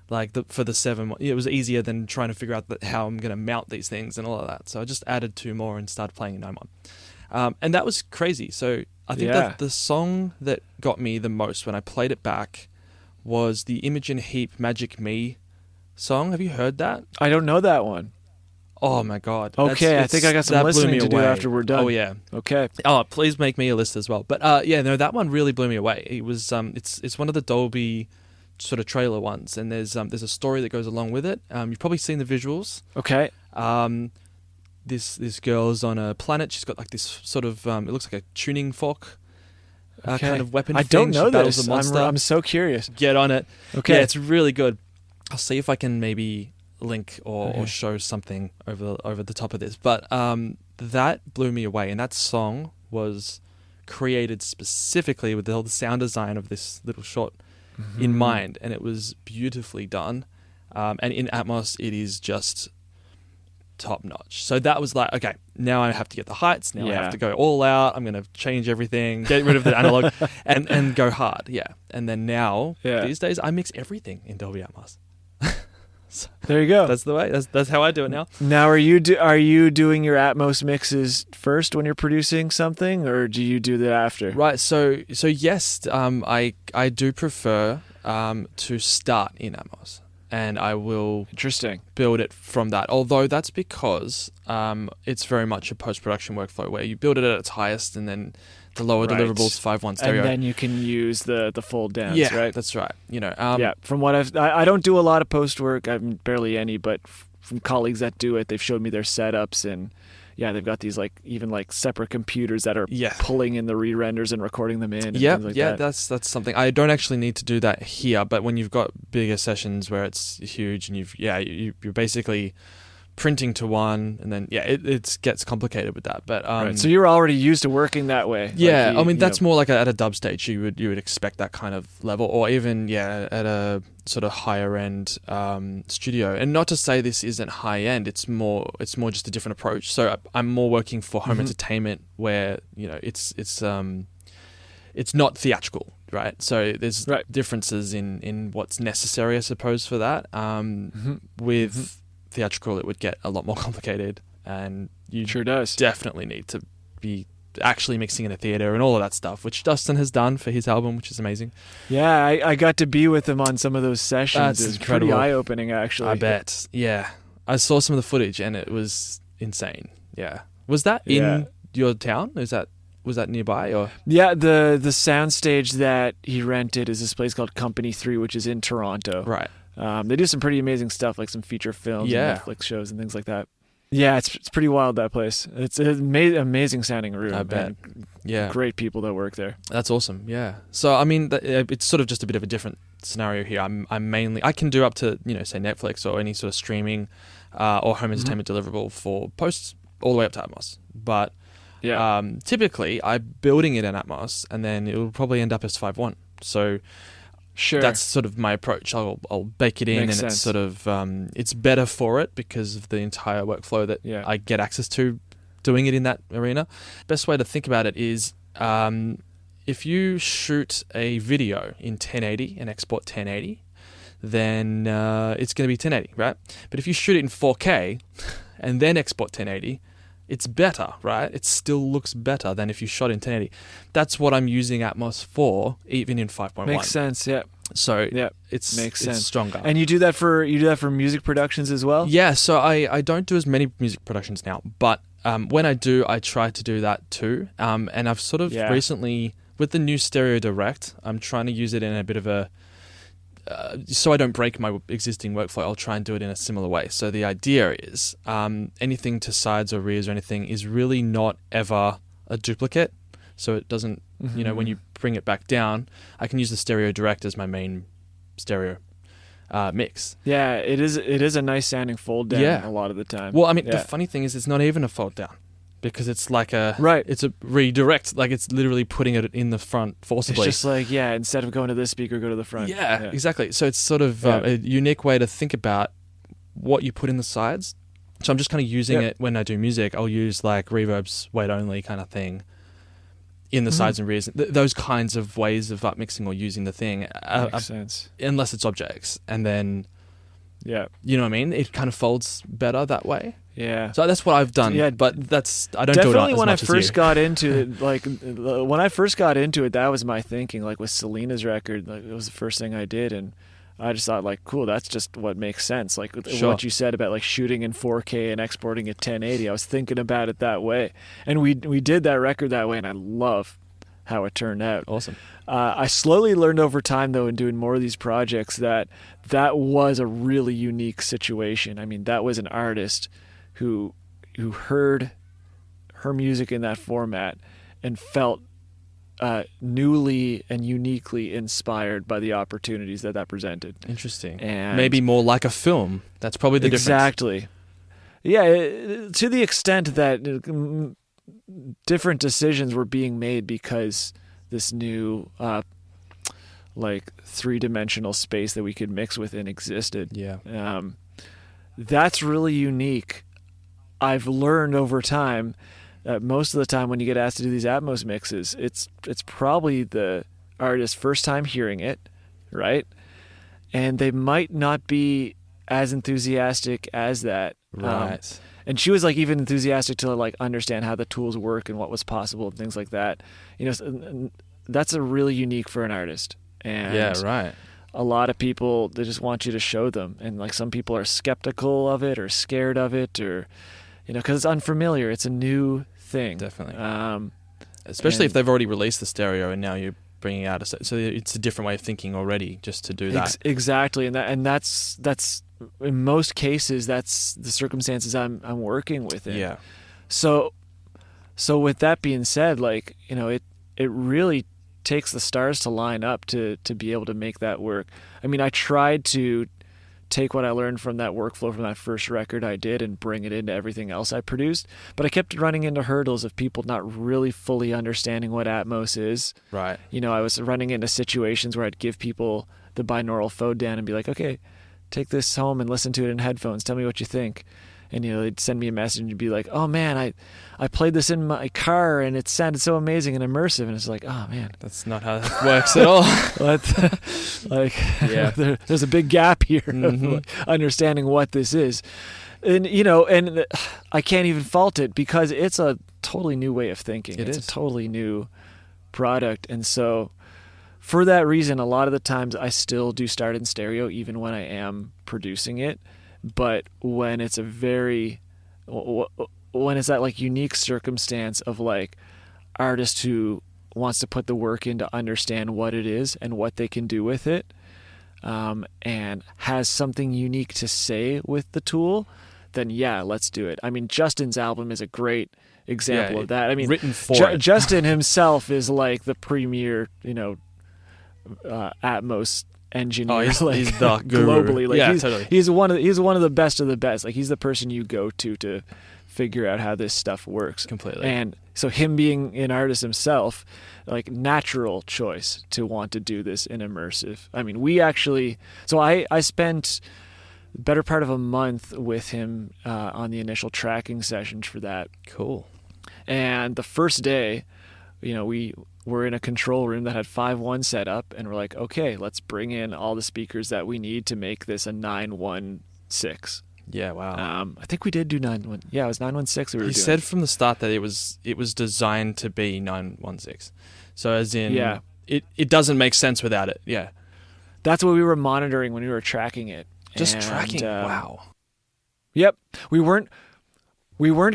like for the 7, it was easier than trying to figure out how I'm going to mount these things and all of that. So I just added 2 more and started playing in 9.1. And that was crazy. So I think that the song that got me the most when I played it back was the Imogen Heap Magic Me song. Have you heard that? I don't know that one. Oh my God. Okay, I think I got some listening to do after we're done. Oh yeah. Okay. Oh, please make me a list as well. But that one really blew me away. It was it's one of the Dolby sort of trailer ones, and there's a story that goes along with it. You've probably seen the visuals. Okay. This girl's on a planet. She's got like this sort of it looks like a tuning fork kind of weapon. I thing. don't know she battles this. a monster. I'm so curious. Get on it. Okay. Yeah, it's really good. I'll see if I can maybe link or show something over the top of this. But that blew me away, and that song was created specifically with all the sound design of this little short in mind, and it was beautifully done. And in Atmos, it is just top notch. So that was like, okay, now I have to get the heights. Now I have to go all out. I'm going to change everything, get rid of the analog, and go hard. Yeah. And then now, these days, I mix everything in Dolby Atmos. So there you go. That's the way. That's how I do it now. Now, are you doing your Atmos mixes first when you're producing something, or do you do that after? Right. So yes, I do prefer to start in Atmos, and I will build it from that. Although that's because it's very much a post-production workflow where you build it at its highest, and then the lower deliverables 5.1 stereo, and then you can use the fold downs. Yeah, right. That's right. From what I don't do a lot of post work. I'm barely any, but from colleagues that do it, they've showed me their setups, and they've got these even separate computers that are pulling in the re-renders and recording them in. And things like that. That's something. I don't actually need to do that here, but when you've got bigger sessions where it's huge and you're basically printing to one, and then it gets complicated with that. But so you're already used to working that way. Yeah, I mean that's more like at a dub stage. You would expect that kind of level, or even at a sort of higher end studio. And not to say this isn't high end. It's more just a different approach. So I'm more working for home entertainment, where it's not theatrical, right? So there's differences in what's necessary, I suppose, for that. With theatrical, it would get a lot more complicated, and you definitely need to be actually mixing in a theater and all of that stuff, which Dustin has done for his album, which is amazing. Yeah, I got to be with him on some of those sessions. It's pretty eye-opening, actually. I bet. Yeah, I saw some of the footage, and it was insane. Yeah, was that in your town? Was that nearby, or? Yeah, the soundstage that he rented is this place called Company 3, which is in Toronto. Right. They do some pretty amazing stuff, like some feature films and Netflix shows and things like that. Yeah, it's pretty wild, that place. It's an amazing sounding room. I bet. Yeah. Great people that work there. That's awesome. Yeah. So, I mean, it's sort of just a bit of a different scenario here. I can do up to, say Netflix or any sort of streaming or home entertainment deliverable for posts all the way up to Atmos. But typically, I'm building it in Atmos, and then it will probably end up as 5.1. So that's sort of my approach. I'll bake it in. Makes sense. It's sort of it's better for it because of the entire workflow that I get access to doing it in that arena. Best way to think about it is if you shoot a video in 1080 and export 1080, then it's going to be 1080, right? But if you shoot it in 4K and then export 1080, it's better, right? It still looks better than if you shot in 1080. That's what I'm using Atmos for, even in 5.1. Makes sense, yeah. So makes sense. It's stronger. And you do that for music productions as well? Yeah, so I don't do as many music productions now, but when I do, I try to do that too. And I've sort of recently, with the new Stereo Direct, I'm trying to use it in a bit of a so I don't break my existing workflow, I'll try and do it in a similar way. So the idea is anything to sides or rears or anything is really not ever a duplicate. So it doesn't, when you bring it back down, I can use the Stereo Direct as my main stereo mix. Yeah, it is a nice sounding fold down a lot of the time. Well, I mean, the funny thing is it's not even a fold down. Because it's like it's a redirect, like it's literally putting it in the front forcibly. It's just like, instead of going to this speaker, go to the front. Yeah, exactly. So it's sort of a unique way to think about what you put in the sides. So I'm just kind of using it when I do music. I'll use like reverbs, weight only kind of thing in the sides and rears. Those kinds of ways of upmixing or using the thing. Makes sense. Unless it's objects. And then Yeah. You know what I mean? It kind of folds better that way. Yeah. So that's what I've done. Yeah, but I don't definitely do it as when much I first as you. got into it, like when I first got into it, that was my thinking. Like with Selina's record, like it was the first thing I did, and I just thought like, cool, that's just what makes sense. Like Sure. what you said about like shooting in 4K and exporting at 1080, I was thinking about it that way, and we did that record that way, and I love how it turned out. Awesome. I slowly learned over time, though, in doing more of these projects, that was a really unique situation. I mean, that was an artist who heard her music in that format and felt newly and uniquely inspired by the opportunities that presented. Interesting. And maybe more like a film. That's probably the exactly. Yeah, to the extent that different decisions were being made because this new like 3-dimensional space that we could mix within existed. Yeah. That's really unique. I've learned over time that most of the time when you get asked to do these Atmos mixes, it's probably the artist's first time hearing it, right? And they might not be as enthusiastic as that. Right. And she was like even enthusiastic to like understand how the tools work and what was possible and things like that. You know, that's a really unique for an artist. And yeah, right. a lot of people, they just want you to show them. And like some people are skeptical of it or scared of it, or, you know, because it's unfamiliar. It's a new thing. Definitely. Especially if and- they've already released the stereo and now you're bringing out so it's a different way of thinking already just to do that. Exactly. And that's in most cases, that's the circumstances I'm working within. Yeah. So with that being said, like, you know, it really takes the stars to line up to be able to make that work. I mean, I tried to take what I learned from that workflow from that first record I did and bring it into everything else I produced, but I kept running into hurdles of people not really fully understanding what Atmos is. Right. You know, I was running into situations where I'd give people the binaural phone down and be like, okay, take this home and listen to it in headphones. Tell me what you think. And, you know, they'd send me a message and be like, oh man, I played this in my car and it sounded so amazing and immersive. And it's like, oh man, That's not how that works at all. like, Yeah. there's a big gap here Mhm. of understanding what this is. And, you know, and I can't even fault it because it's a totally new way of thinking. It's a totally new product. And so for that reason, a lot of the times I still do start in stereo even when I am producing it. But when it's when it's that like unique circumstance of like artist who wants to put the work in to understand what it is and what they can do with it, and has something unique to say with the tool, then yeah, let's do it. I mean, Justin's album is a great example of that. I mean, written for it. Justin himself is like the premier, you know, Atmos engineer. Oh, he's like, the guru. globally. Like Yeah, he's, totally. he's one of the best of the best. Like he's the person you go to figure out how this stuff works. Completely. And so him being an artist himself, like natural choice to want to do this in immersive. I mean, I spent the better part of a month with him on the initial tracking sessions for that. Cool. And the first day, you know, we were in a control room that had 5.1 set up, and we're like, okay, let's bring in all the speakers that we need to make this a 916. Yeah, wow. I think we did do 9.1. Yeah, it was 916 we were He doing. said from the start that it was designed to be 916. So as in, Yeah. it doesn't make sense without it. Yeah. That's what we were monitoring when we were tracking it. Just And, tracking. Wow. Yep. We weren't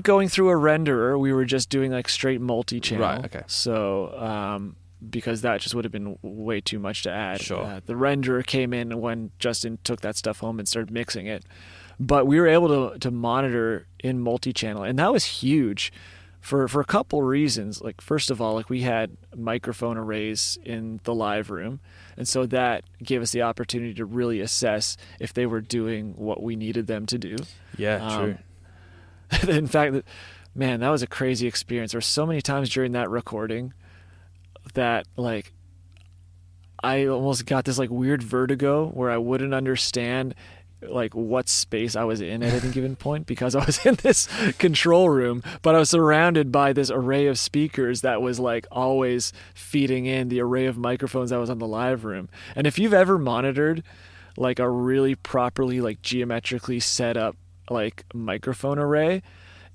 going through a renderer. We were just doing like straight multi-channel. Right, okay. So, because that just would have been way too much to add. Sure. The renderer came in when Justin took that stuff home and started mixing it. But we were able to monitor in multi-channel, and that was huge for a couple reasons. Like, first of all, like we had microphone arrays in the live room, and so that gave us the opportunity to really assess if they were doing what we needed them to do. Yeah, true. In fact, man, that was a crazy experience. There were so many times during that recording that like I almost got this like weird vertigo where I wouldn't understand like what space I was in at any given point because I was in this control room, but I was surrounded by this array of speakers that was like always feeding in the array of microphones that was on the live room. And if you've ever monitored like a really properly like geometrically set up like microphone array,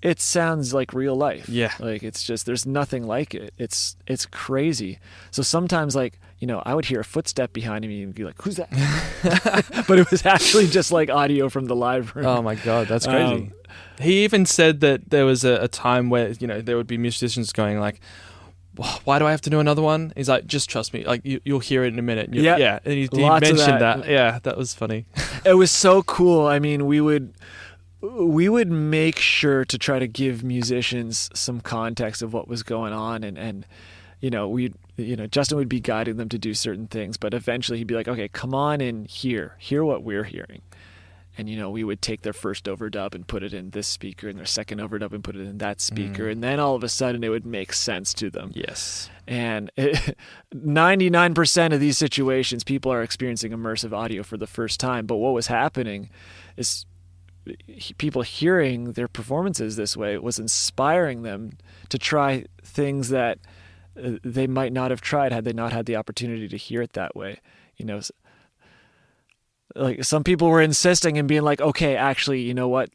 it sounds like real life. Yeah. Like it's just, there's nothing like it. It's crazy. So sometimes like, you know, I would hear a footstep behind me and be like, who's that? But it was actually just like audio from the live room. Oh my God, that's crazy. He even said that there was a time where, you know, there would be musicians going like, why do I have to do another one? He's like, just trust me. Like you'll hear it in a minute. Yeah. And he mentioned that. Yeah, that was funny. It was so cool. I mean, we would make sure to try to give musicians some context of what was going on, and you know, Justin would be guiding them to do certain things, but eventually he'd be like, okay, come on in here, hear what we're hearing. And, you know, we would take their first overdub and put it in this speaker, and their second overdub and put it in that speaker. And then all of a sudden it would make sense to them. Yes. And 99% of these situations, people are experiencing immersive audio for the first time. But what was happening is people hearing their performances this way was inspiring them to try things that they might not have tried had they not had the opportunity to hear it that way. You know, like some people were insisting and being like, okay, actually, you know what?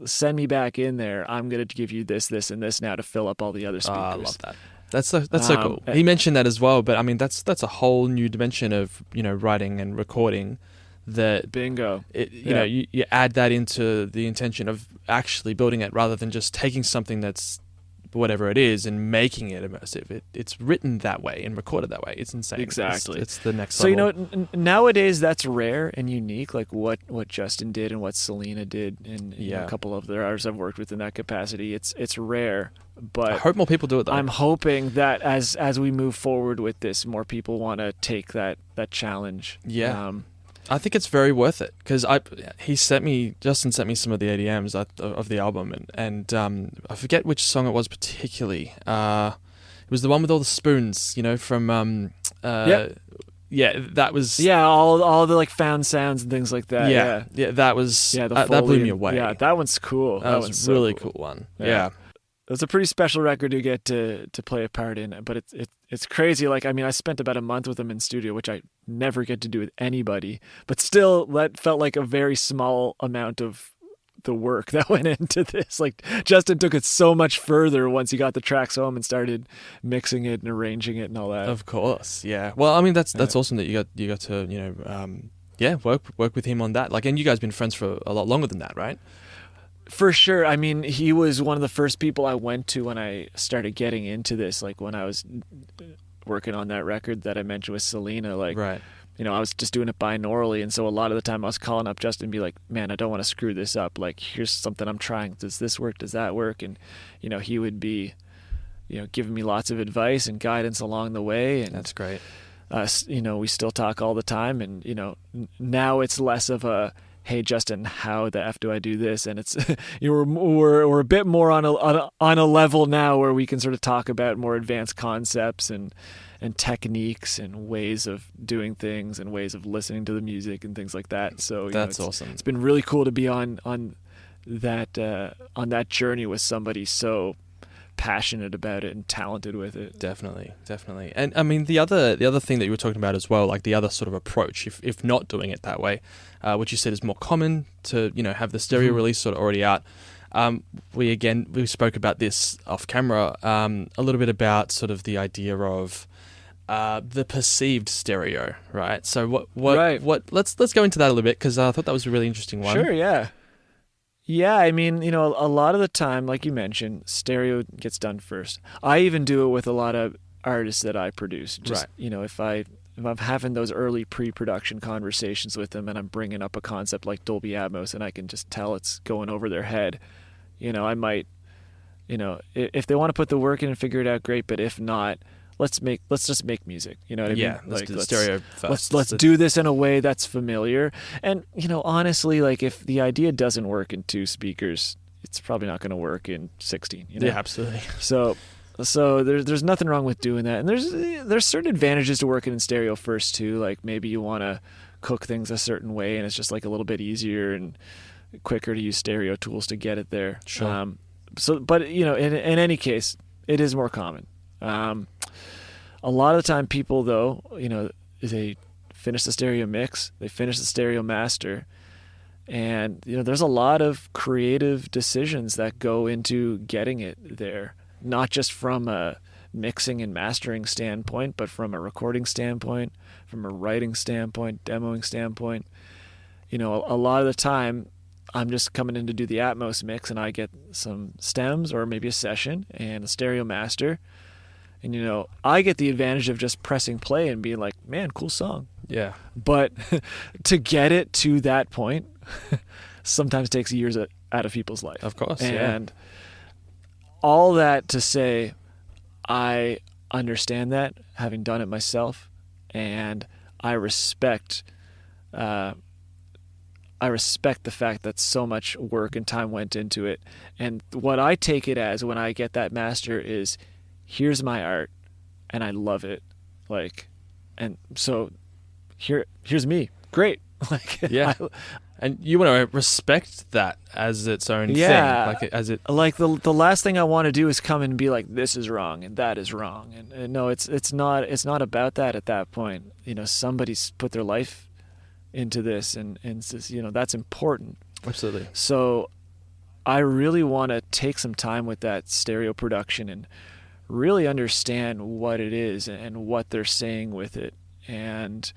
Send me back in there. I'm going to give you this, this, and this now to fill up all the other speakers. I love that. That's so cool. He mentioned that as well, but I mean, that's a whole new dimension of, you know, writing and recording. That bingo. You know, you add that into the intention of actually building it rather than just taking something that's whatever it is and making it immersive. It's written that way and recorded that way. It's insane. Exactly. It's the next level. level. So, you know, nowadays that's rare and unique, like what Justin did and what Selina did, and you know, a couple of the artists I've worked with in that capacity. It's rare, but I hope more people do it though. I'm hoping that as we move forward with this, more people want to take that challenge. Yeah. I think it's very worth it because Justin sent me some of the ADMs of the album, and I forget which song it was particularly. It was the one with all the spoons, you know, from that was all the like found sounds and things like that. Yeah, that was that blew me away. Yeah, that one's cool. That was a really cool one. Yeah. It's a pretty special record to get to play a part in, but it's crazy. Like, I mean, I spent about a month with him in studio, which I never get to do with anybody, but still that felt like a very small amount of the work that went into this. Like, Justin took it so much further once he got the tracks home and started mixing it and arranging it and all that. Of course. Yeah. Well, I mean, that's awesome that you got to, you know, work with him on that. Like, and you guys have been friends for a lot longer than that, right? For sure. I mean, he was one of the first people I went to when I started getting into this, like when I was working on that record that I mentioned with Selina. Like, right. You know, I was just doing it binaurally, and so a lot of the time I was calling up Justin and be like, man, I don't want to screw this up. Like, here's something I'm trying. Does this work? Does that work? And, you know, he would be, you know, giving me lots of advice and guidance along the way. And that's great. You know, we still talk all the time, and, you know, now it's less of a, hey Justin, how the F do I do this? And it's we're a bit more on a level now where we can sort of talk about more advanced concepts and techniques and ways of doing things and ways of listening to the music and things like that. So that's awesome. It's been really cool to be on that journey with somebody so passionate about it and talented with it. Definitely. And I mean, the other thing that you were talking about as well, like the other sort of approach, if not doing it that way, which you said is more common to, you know, have the stereo release sort of already out. We spoke about this off camera, a little bit about sort of the idea of the perceived stereo, right? So let's go into that a little bit, because I thought that was a really interesting one. Sure, yeah. Yeah, I mean, you know, a lot of the time, like you mentioned, stereo gets done first. I even do it with a lot of artists that I produce. Just, you know, if I'm having those early pre-production conversations with them and I'm bringing up a concept like Dolby Atmos and I can just tell it's going over their head, you know, I might, you know, if they want to put the work in and figure it out, great. But if not, let's just make music. You know what I mean? Yeah, let's do the stereo first. Let's do this in a way that's familiar. And, you know, honestly, like if the idea doesn't work in 2 speakers, it's probably not going to work in 16. You know? Yeah, absolutely. So there's nothing wrong with doing that. And there's certain advantages to working in stereo first too. Like maybe you want to cook things a certain way and it's just like a little bit easier and quicker to use stereo tools to get it there. Sure. But you know, in any case, it is more common. A lot of the time people, though, you know, they finish the stereo mix, they finish the stereo master. And, there's a lot of creative decisions that go into getting it there, not just from a mixing and mastering standpoint, but from a recording standpoint, from a writing standpoint, demoing standpoint. A lot of the time I'm just coming in to do the Atmos mix and I get some stems or maybe a session and a stereo master. And, I get the advantage of just pressing play and being like, man, cool song. Yeah. But to get it to that point sometimes takes years out of people's life. Of course. And all that to say, I understand that, having done it myself, and I respect the fact that so much work and time went into it. And what I take it as when I get that master is, here's my art, and I love it. And so here's me. Great. Yeah. And you want to respect that as its own thing. The last thing I want to do is come and be like, this is wrong and that is wrong. And no, it's not about that at that point. Somebody's put their life into this, and it's just, that's important. Absolutely. So I really want to take some time with that stereo production and really understand what it is and what they're saying with it, and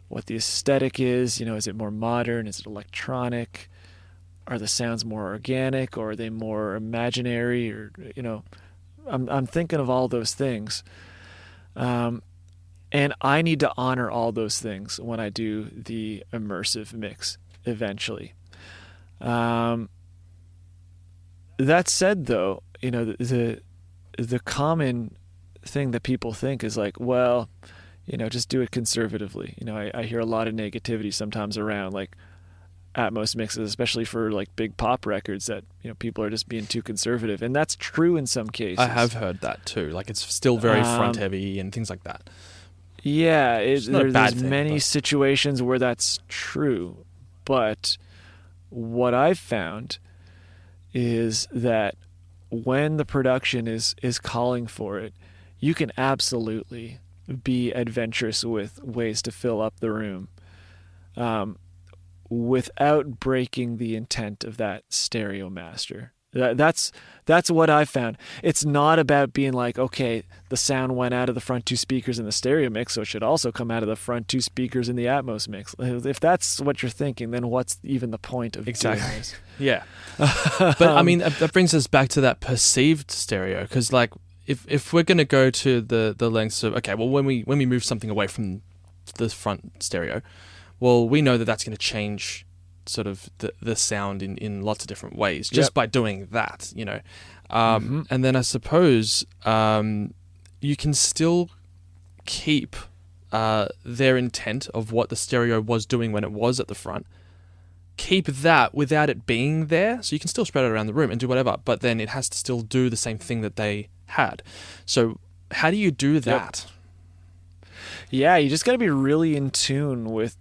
what the aesthetic is. Is it more modern? Is it electronic? Are the sounds more organic, or are they more imaginary? Or I'm thinking of all those things, and I need to honor all those things when I do the immersive mix eventually. That said, though, the common thing that people think is like, well, just do it conservatively. I hear a lot of negativity sometimes around Atmos mixes, especially for big pop records, that people are just being too conservative, and that's true in some cases. I have heard that too. It's still very front heavy and things like that. Yeah, there's thing, many situations where that's true, but what I've found is that when the production is calling for it, you can absolutely be adventurous with ways to fill up the room, without breaking the intent of that stereo master. That's what I found. It's not about being like, okay, the sound went out of the front two speakers in the stereo mix, so it should also come out of the front two speakers in the Atmos mix. If that's what you're thinking, then what's even the point of doing this? Yeah. But I mean, that brings us back to that perceived stereo, because if we're going to go to the lengths of, okay, well, when we move something away from the front stereo, well, we know that that's going to change sort of the sound in lots of different ways just by doing that, and then I suppose you can still keep their intent of what the stereo was doing when it was at the front, keep that without it being there, so you can still spread it around the room and do whatever, but then it has to still do the same thing that they had. So how do you do that? Yeah, you just got to be really in tune with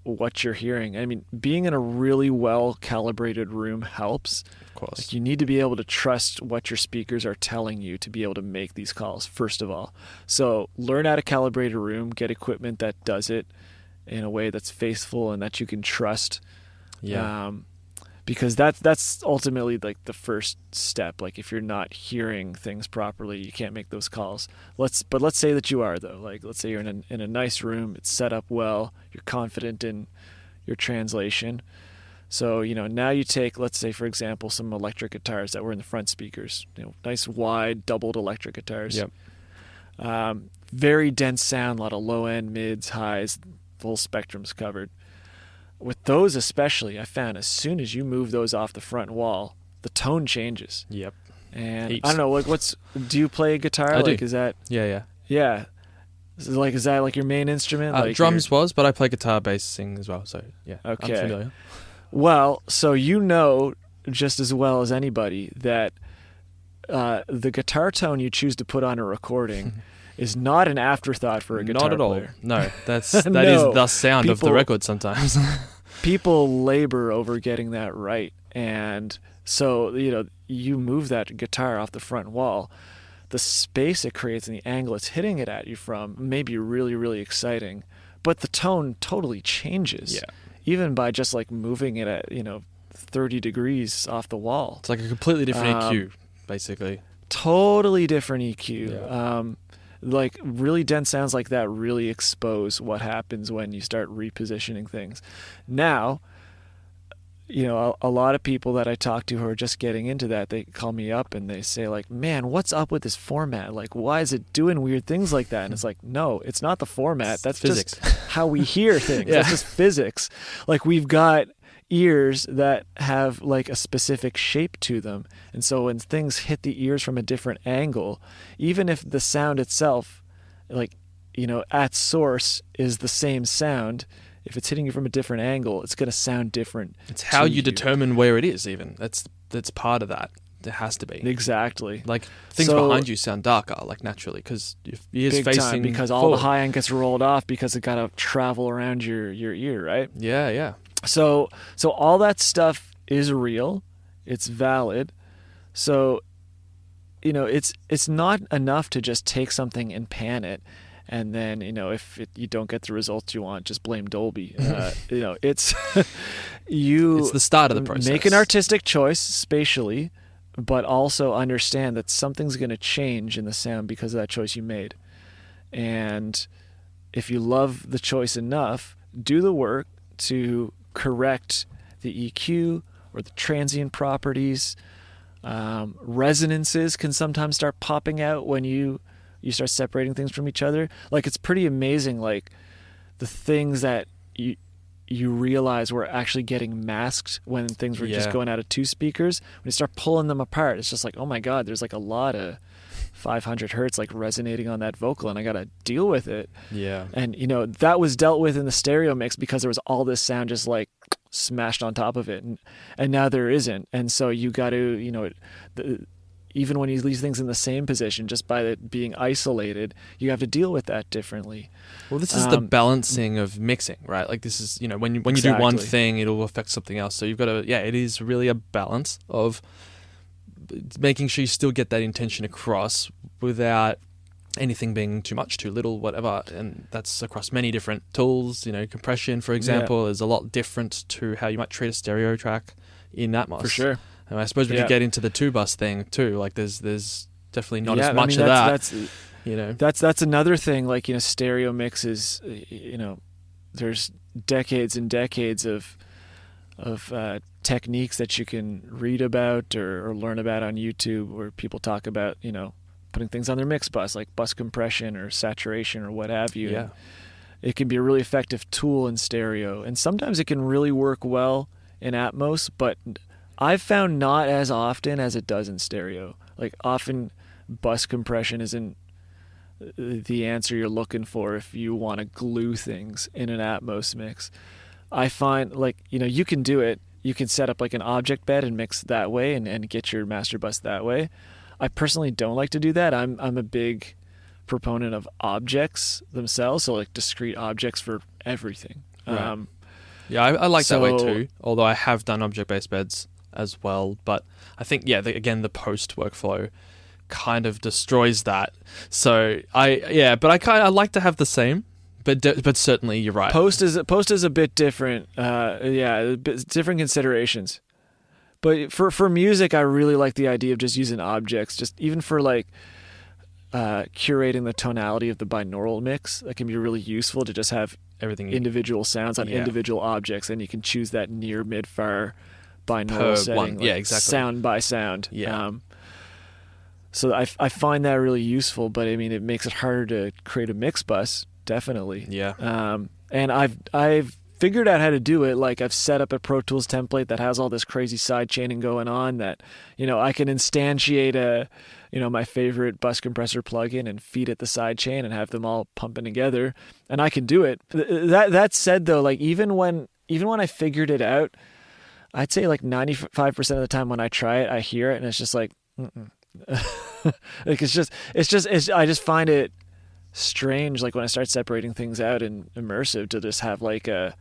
what you're hearing. I mean, being in a really well calibrated room helps. Of course. You need to be able to trust what your speakers are telling you to be able to make these calls, first of all. So learn how to calibrate a room, get equipment that does it in a way that's faithful and that you can trust. Yeah. Because that's ultimately the first step. If you're not hearing things properly, you can't make those calls. Let's say that you are, though. Let's say you're in a nice room, it's set up well, you're confident in your translation. So now you take, let's say, for example, some electric guitars that were in the front speakers. Nice wide doubled electric guitars. Yep. Very dense sound, a lot of low end, mids, highs, full spectrum's covered. With those especially, I found as soon as you move those off the front wall, the tone changes. Yep. And Heaps. I don't know, do you play guitar? I do. Is that? Yeah. Yeah. Is that your main instrument? Drums but I play guitar, bass, sing as well. So yeah, okay. I'm familiar. Well, so just as well as anybody that the guitar tone you choose to put on a recording is not an afterthought for a guitar player. Not at all. No, that is the sound of the record sometimes. People labor over getting that right. And so, you move that guitar off the front wall, the space it creates and the angle it's hitting it at you from may be really, really exciting. but the tone totally changes. Yeah. Even by just like moving it at 30 degrees off the wall. It's like a completely different EQ, basically. Totally different EQ. Yeah. Like really dense sounds like that really expose what happens when you start repositioning things. Now, a lot of people that I talk to who are just getting into that, they call me up and they say like, man, what's up with this format? Like, why is it doing weird things like that? And it's like, no, it's not the format. That's physics. Just how we hear things. Yeah. That's just physics. Like we've got ears that have like a specific shape to them. And so when things hit the ears from a different angle, even if the sound itself, like, at source is the same sound, if it's hitting you from a different angle, it's going to sound different. It's how you determine where it is, even. That's part of that. It has to be. Exactly. Like, things behind you sound darker, like, naturally, because your ear's big facing time, because forward. all the high end gets rolled off because it got to travel around your ear, right? Yeah, yeah. So all that stuff is real. It's valid. So, it's not enough to just take something and pan it. And then, if you don't get the results you want, just blame Dolby. It's It's the start of the process. Make an artistic choice spatially, but also understand that something's going to change in the sound because of that choice you made. And if you love the choice enough, do the work to correct the EQ or the transient properties. Resonances can sometimes start popping out when you start separating things from each other. Like, it's pretty amazing, like the things that you realize were actually getting masked when things were just going out of two speakers. When you start pulling them apart, it's just like, oh my God, there's like a lot of 500 hertz like resonating on that vocal, and I got to deal with it. Yeah. And, that was dealt with in the stereo mix because there was all this sound just like smashed on top of it. And now there isn't. And so you got to, even when you leave things in the same position, just by it being isolated, you have to deal with that differently. Well, this is the balancing of mixing, right? Like, this is, when you do one thing, it'll affect something else. So you've got to, it is really a balance of making sure you still get that intention across without anything being too much, too little, whatever. And that's across many different tools. Compression, for example, is a lot different to how you might treat a stereo track in Atmos. For sure. And I suppose we could get into the two-bus thing too. Like, there's definitely not as much of that. That's another thing. Like, stereo mixes. There's decades and decades of techniques that you can read about or learn about on YouTube, where people talk about putting things on their mix bus, like bus compression or saturation or what have you. Yeah. It can be a really effective tool in stereo, and sometimes it can really work well in Atmos, but I've found not as often as it does in stereo. Like, often bus compression isn't the answer you're looking for if you want to glue things in an Atmos mix. I find, like, you can do it. You can set up like an object bed and mix that way and get your master bus that way. I personally don't like to do that. I'm a big proponent of objects themselves, so like discrete objects for everything. Right. I like that way too, although I have done object-based beds as well. But I think, the post workflow kind of destroys that. So I like to have the same, but certainly you're right. Post is a bit different. Different considerations. But for music, I really like the idea of just using objects, just even for like curating the tonality of the binaural mix. That can be really useful to just have everything individual sounds on individual objects, and you can choose that near, mid, far binaural setting, exactly, sound by sound. So I find that really useful, but I mean, it makes it harder to create a mix bus, definitely. And I've figured out how to do it. Like, I've set up a Pro Tools template that has all this crazy side chaining going on that, I can instantiate my favorite bus compressor plugin and feed it the side chain and have them all pumping together, and I can do it. That said, though, like, even when I figured it out, I'd say like 95% of the time when I try it, I hear it and it's just like, like, I just find it strange, like when I start separating things out and immersive, to just have like a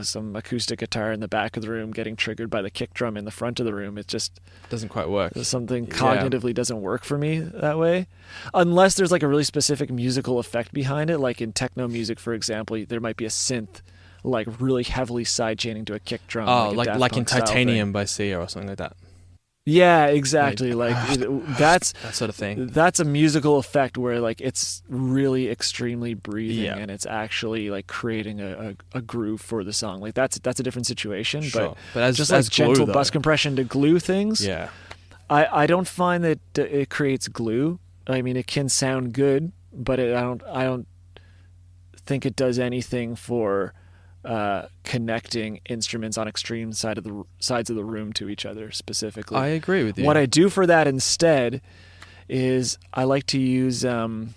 some acoustic guitar in the back of the room getting triggered by the kick drum in the front of the room. It just doesn't quite work. Something cognitively doesn't work for me that way, unless there's like a really specific musical effect behind it. Like in techno music, for example, there might be a synth like really heavily sidechaining to a kick drum. Oh, like in Titanium by Sia or something like that. Yeah, exactly. That's that sort of thing. That's a musical effect where like it's really extremely breathing and it's actually like creating a groove for the song. Like that's a different situation. Sure. But as glue, gentle though, bus compression to glue things. Yeah. I don't find that it creates glue. I mean, it can sound good, but I don't think it does anything for connecting instruments on extreme sides of the room to each other specifically. I agree with you. What I do for that instead is I like to use some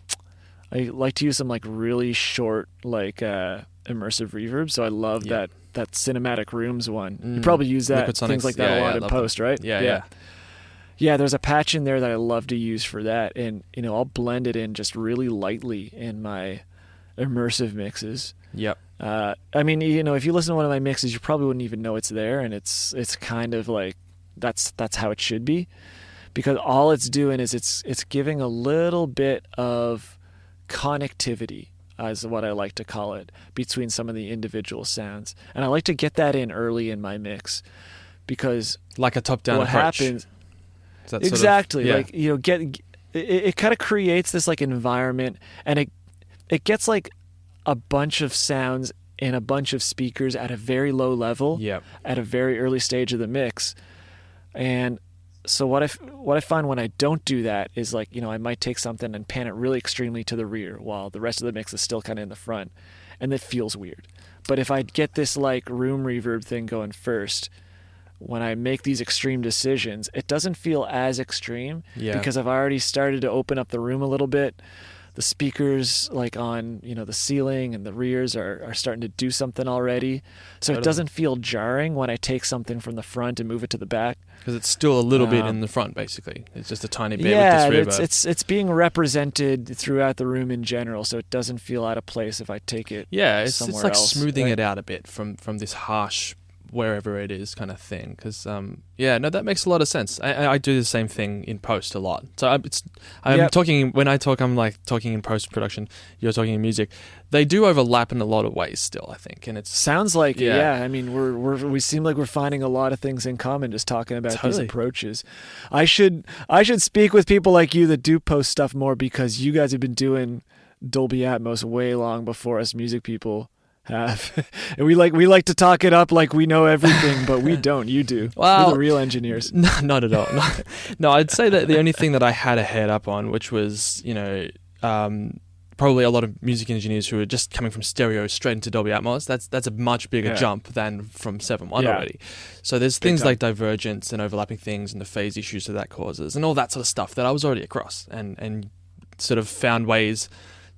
like really short like immersive reverb. So I love that cinematic rooms one. You probably use that things like that a lot in post, them. Right? Yeah. There's a patch in there that I love to use for that, and I'll blend it in just really lightly in my immersive mixes. Yep. I mean, if you listen to one of my mixes, you probably wouldn't even know it's there, and it's kind of like that's how it should be, because all it's doing is it's giving a little bit of connectivity, is what I like to call it, between some of the individual sounds, and I like to get that in early in my mix, because like a top-down approach. Happens exactly sort of, it kind of creates this like environment, and it gets like a bunch of sounds in a bunch of speakers at a very low level at a very early stage of the mix. And so what I find when I don't do that is like, I might take something and pan it really extremely to the rear while the rest of the mix is still kind of in the front, and it feels weird. But if I get this like room reverb thing going first, when I make these extreme decisions, it doesn't feel as extreme because I've already started to open up the room a little bit. The speakers like on the ceiling and the rears are starting to do something already, so it doesn't feel jarring when I take something from the front and move it to the back, because it's still a little bit in the front. Basically, it's just a tiny bit with this reverb. It's being represented throughout the room in general, so it doesn't feel out of place if I take it it's like else, smoothing it out a bit from this harsh wherever it is kind of thing, because that makes a lot of sense. I do the same thing in post a lot. So I'm talking in post production, you're talking in music. They do overlap in a lot of ways still, I think, and it sounds like it. I mean, we seem like we're finding a lot of things in common just talking about these approaches. I should speak with people like you that do post stuff more, because you guys have been doing Dolby Atmos way long before us music people have. And we like to talk it up like we know everything, but we don't. You do. Well, we're the real engineers. No, not at all. No, I'd say that the only thing that I had a head up on, which was probably a lot of music engineers who are just coming from stereo straight into Dolby Atmos. That's a much bigger jump than from 7.1 already. So there's things like divergence and overlapping things and the phase issues that causes and all that sort of stuff that I was already across and sort of found ways.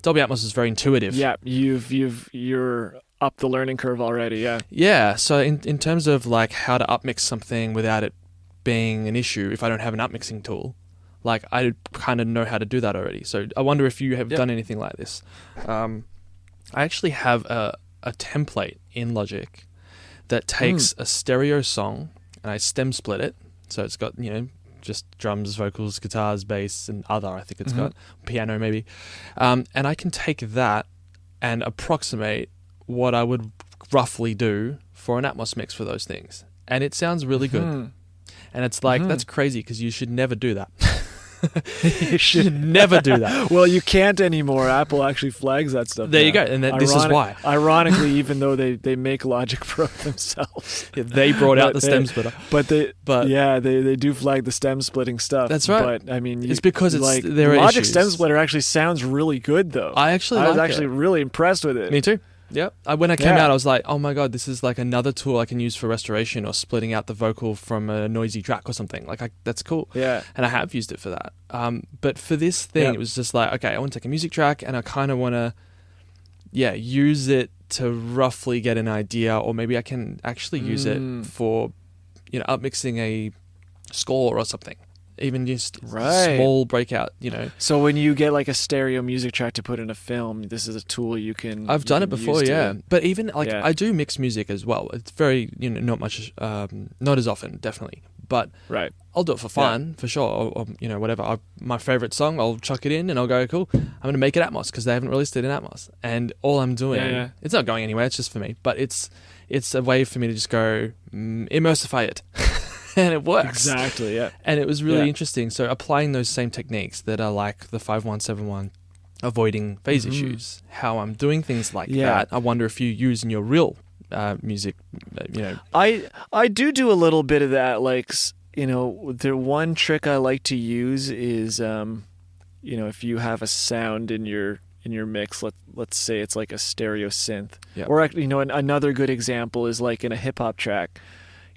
Dolby Atmos is very intuitive. Yeah, you're up the learning curve already. Yeah. So in terms of like how to upmix something without it being an issue, if I don't have an upmixing tool, like I kind of know how to do that already. So I wonder if you have done anything like this. I actually have a template in Logic that takes a stereo song and I stem split it. So it's got just drums, vocals, guitars, bass, and other. I think it's got piano maybe, and I can take that and approximate what I would roughly do for an Atmos mix for those things, and it sounds really good. And it's like that's crazy because you should never do that. You should never do that. Well, you can't anymore. Apple actually flags that stuff. There you go, and this is why. Ironically, even though they make Logic Pro themselves, they brought out the stem splitter. But they do flag the stem splitting stuff. That's right. But I mean, it's because it's like there are Logic issues. Stem splitter actually sounds really good, though. I was actually really impressed with it. Me too. Yep. When I came out, I was like, oh my God, this is like another tool I can use for restoration or splitting out the vocal from a noisy track or something. That's cool. Yeah. And I have used it for that. But for this thing, it was just like, okay, I want to take a music track and I kind of want to, use it to roughly get an idea, or maybe I can actually use it for, upmixing a score or something. even just Right. small breakout, you know. So when you get like a stereo music track to put in a film, this is a tool you can. I've done it before, yeah. But even like Yeah. I do mix music as well. It's very, you know, not much, not as often, definitely. But Right. I'll do it for fun, for sure. Or you know, whatever. My favorite song, I'll chuck it in and I'll go, cool, I'm going to make it Atmos because they haven't released it in Atmos. And all I'm doing, it's not going anywhere, it's just for me. But it's a way for me to just go, immersify it. And it works. Exactly, yeah. And it was really interesting. So applying those same techniques that are like the 5171, avoiding phase issues, how I'm doing things like that, I wonder if you use in your real music, you know. I do a little bit of that. Like, you know, the one trick I like to use is, you know, if you have a sound in your mix, let's say it's like a stereo synth, or actually, you know, another good example is like in a hip hop track.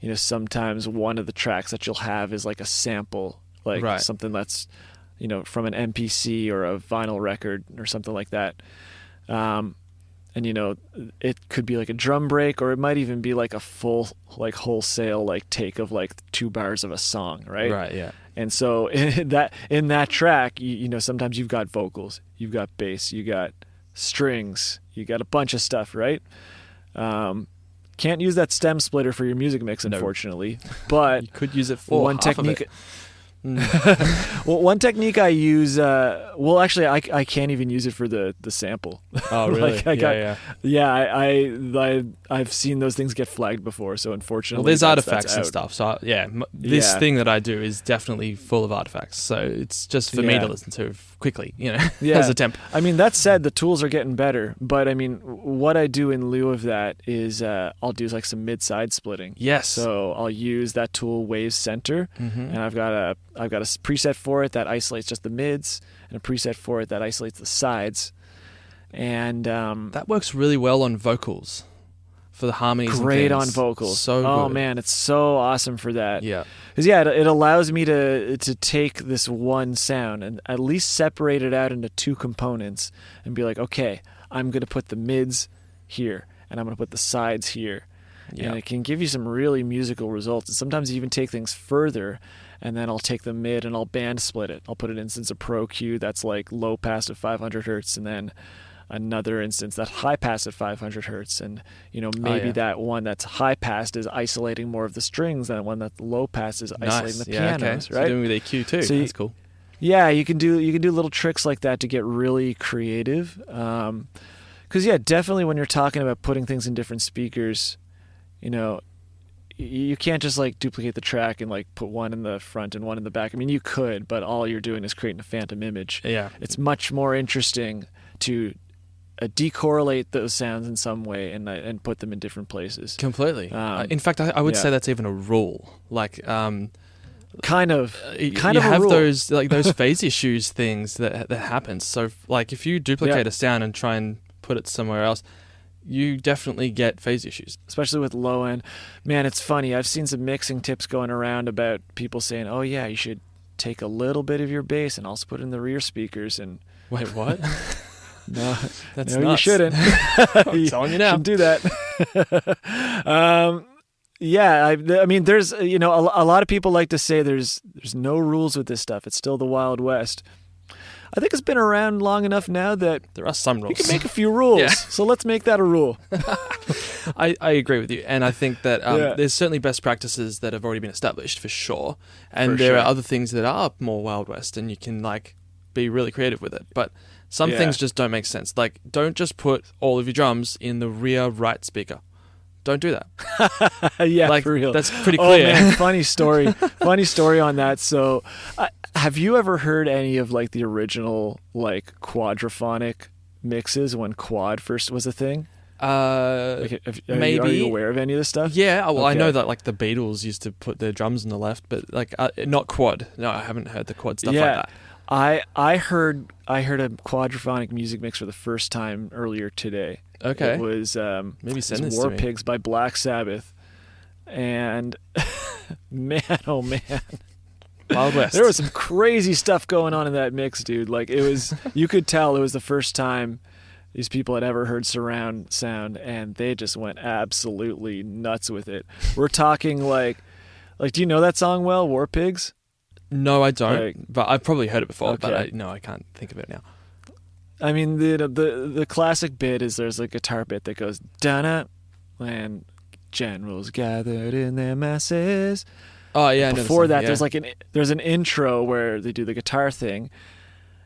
You know, sometimes one of the tracks that you'll have is like a sample, like something that's, you know, from an MPC or a vinyl record or something like that. And, you know, it could be like a drum break, or it might even be like a full, like wholesale, like take of like 2 bars of a song, right? Right, yeah. And so in that track, you know, sometimes you've got vocals, you've got bass, you got strings, you got a bunch of stuff, right? Can't use that stem splitter for your music mix, unfortunately. But you could use it for one half technique. Of it. Well, one technique I use. Well, actually, I can't even use it for the sample. Oh, really? I've seen those things get flagged before. So unfortunately, well, there's artifacts and stuff. So this thing that I do is definitely full of artifacts. So it's just for me to listen to quickly, you know, as a temp. I mean, that said, the tools are getting better. But I mean, what I do in lieu of that is I'll do like some mid-side splitting. Yes. So I'll use that tool, Wave Center, and I've got a preset for it that isolates just the mids, and a preset for it that isolates the sides. And that works really well on vocals for the harmonies. Great and on vocals. So oh good. Man, it's so awesome for that. Yeah. Because it allows me to take this one sound and at least separate it out into 2 components and be like, okay, I'm going to put the mids here and I'm going to put the sides here. Yeah. And it can give you some really musical results. And sometimes you even take things further, and then I'll take the mid and I'll band split it. I'll put an instance of Pro Q that's like low pass at 500 hertz, and then another instance that high pass at 500 hertz. And, you know, maybe that one that's high passed is isolating more of the strings than one that low pass is isolating the pianos, okay. right? So doing with EQ too. So that's cool. Yeah, you can do little tricks like that to get really creative. Because definitely when you're talking about putting things in different speakers, you know, you can't just like duplicate the track and like put one in the front and one in the back. I mean, you could, but all you're doing is creating a phantom image. Yeah. It's much more interesting to decorrelate those sounds in some way and put them in different places. Completely. In fact, I would say that's even a rule. Like, kind of you a have rule. those phase issues things that happen. So like if you duplicate a sound and try and put it somewhere else, you definitely get phase issues, especially with low end. Man, it's funny. I've seen some mixing tips going around about people saying, "Oh yeah, you should take a little bit of your bass and also put it in the rear speakers." And wait, what? No, that's no, nuts. you shouldn't. I'm telling you now. Shouldn't do that. I mean, there's a lot of people like to say there's no rules with this stuff. It's still the Wild West. I think it's been around long enough now that there are some rules. You can make a few rules, so let's make that a rule. I agree with you, and I think that there's certainly best practices that have already been established for sure, and there are other things that are more Wild West, and you can like be really creative with it. But some things just don't make sense. Like, don't just put all of your drums in the rear right speaker. Don't do that. For real. That's pretty clear. Oh man, funny story on that. So, have you ever heard any of like the original like quadraphonic mixes when quad first was a thing? Maybe. Are you aware of any of this stuff? Yeah. Well, okay. I know that like the Beatles used to put their drums on the left, but like not quad. No, I haven't heard the quad stuff like that. I heard a quadraphonic music mix for the first time earlier today. Okay. It was maybe send this War to me. Pigs by Black Sabbath, and man, oh man, Wild West. There was some crazy stuff going on in that mix, dude. Like it was, you could tell it was the first time these people had ever heard surround sound, and they just went absolutely nuts with it. We're talking like, do you know that song well, War Pigs? No, I don't. Like, but I've probably heard it before. Okay. But I can't think of it now. I mean, the classic bit is there's a guitar bit that goes "Dana," when generals gathered in their masses. Oh yeah. Before that, yeah. there's an intro where they do the guitar thing,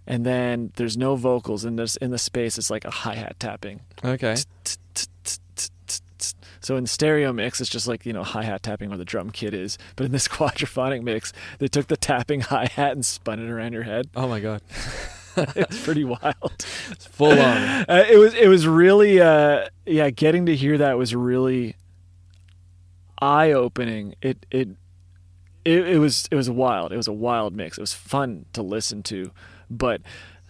and then there's no vocals, and there's in the space it's like a hi-hat tapping. Okay. So in the stereo mix, it's just like, hi-hat tapping where the drum kit is. But in this quadraphonic mix, they took the tapping hi-hat and spun it around your head. Oh my god. It's pretty wild. It's full on. It was really getting to hear that was really eye-opening. It was wild. It was a wild mix. It was fun to listen to, but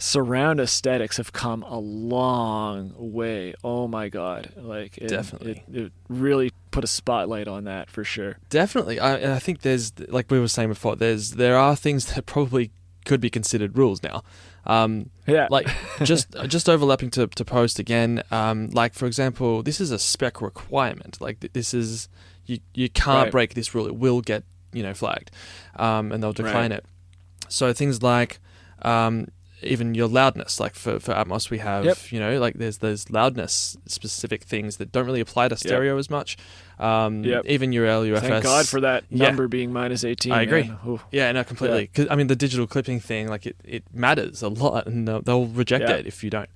surround aesthetics have come a long way. Oh my god! Definitely, it really put a spotlight on that for sure. Definitely, I think there's, like we were saying before, there are things that probably could be considered rules now. Like just overlapping to post again. Like for example, this is a spec requirement. Like this is you can't break this rule. It will get flagged, and they'll decline it. So things like even your loudness, like for Atmos we have, like there's loudness specific things that don't really apply to stereo as much. Even your LUFS. Thank God for that number being -18. I agree. Yeah, no, completely. Because I mean, the digital clipping thing, like it matters a lot, and they'll reject it if you don't.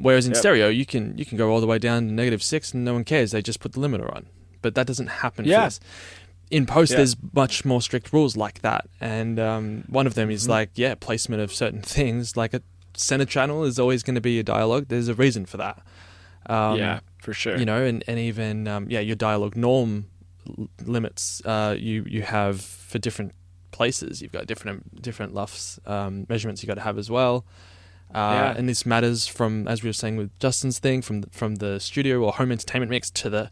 Whereas in stereo, you can go all the way down to -6, and no one cares. They just put the limiter on. But that doesn't happen for this. In post, there's much more strict rules like that, and one of them is placement of certain things. Like a center channel is always going to be a dialogue. There's a reason for that. For sure. And even your dialogue norm limits you have for different places. You've got different LUFS measurements you got to have as well. And this matters from, as we were saying with Justin's thing, from the studio or home entertainment mix to the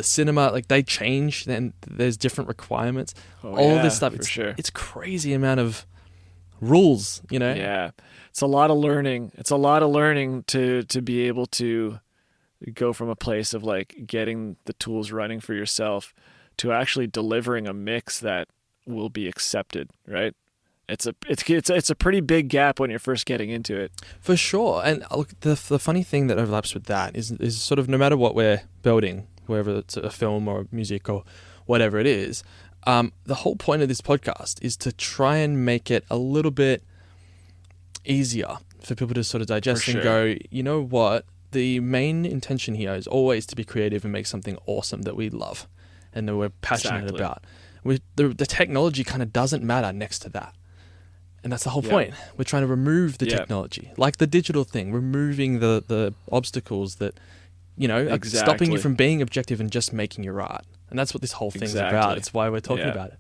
cinema. Like they change, and there's different requirements. All this stuff, it's crazy amount of rules, it's a lot of learning. It's a lot of learning to be able to go from a place of like getting the tools running for yourself to actually delivering a mix that will be accepted, right? It's a pretty big gap when you're first getting into it. For sure. And look, the funny thing that overlaps with that is sort of no matter what we're building, whether it's a film or music or whatever it is, the whole point of this podcast is to try and make it a little bit easier for people to sort of digest and go, you know what? The main intention here is always to be creative and make something awesome that we love and that we're passionate about. The technology kind of doesn't matter next to that. And that's the whole point. We're trying to remove the technology, like the digital thing, removing the obstacles that, are stopping you from being objective and just making your art. And that's what this whole thing's about. It's why we're talking about it,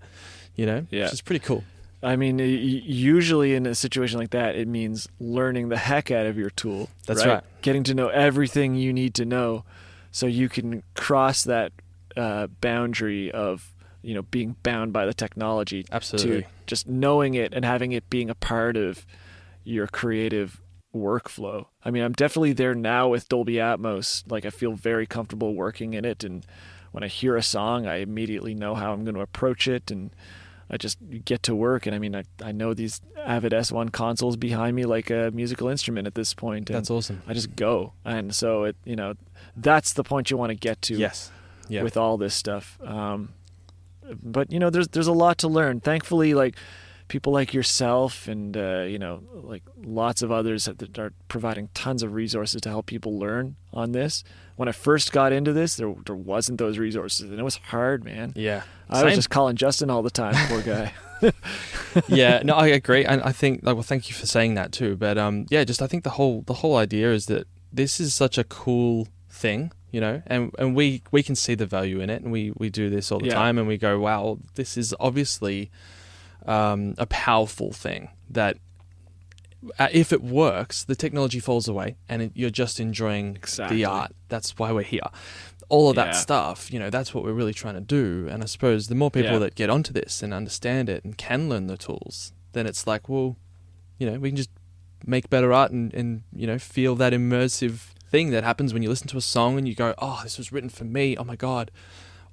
which is pretty cool. I mean, usually in a situation like that, it means learning the heck out of your tool. That's right. Getting to know everything you need to know so you can cross that boundary of, being bound by the technology. Absolutely. To just knowing it and having it being a part of your creative workflow. I mean, I'm definitely there now with Dolby Atmos. Like, I feel very comfortable working in it. And when I hear a song, I immediately know how I'm going to approach it. And I just get to work. And I mean, I know these Avid S1 consoles behind me like a musical instrument at this point. And that's awesome. I just go. And so, that's the point you want to get to with all this stuff. But, there's a lot to learn. Thankfully, like, people like yourself and, like lots of others that are providing tons of resources to help people learn on this. When I first got into this, there wasn't those resources, and it was hard, man. Yeah. I was just calling Justin all the time, poor guy. Yeah, no, I agree. And I think, thank you for saying that too. But, I think the whole idea is that this is such a cool thing, and we can see the value in it, and we do this all the time, and we go, wow, this is obviously a powerful thing that if it works, the technology falls away and you're just enjoying the art. That's why we're here. All of that stuff, that's what we're really trying to do. And I suppose the more people that get onto this and understand it and can learn the tools, then it's like, well, we can just make better art and feel that immersive thing that happens when you listen to a song and you go, oh, this was written for me. Oh my God.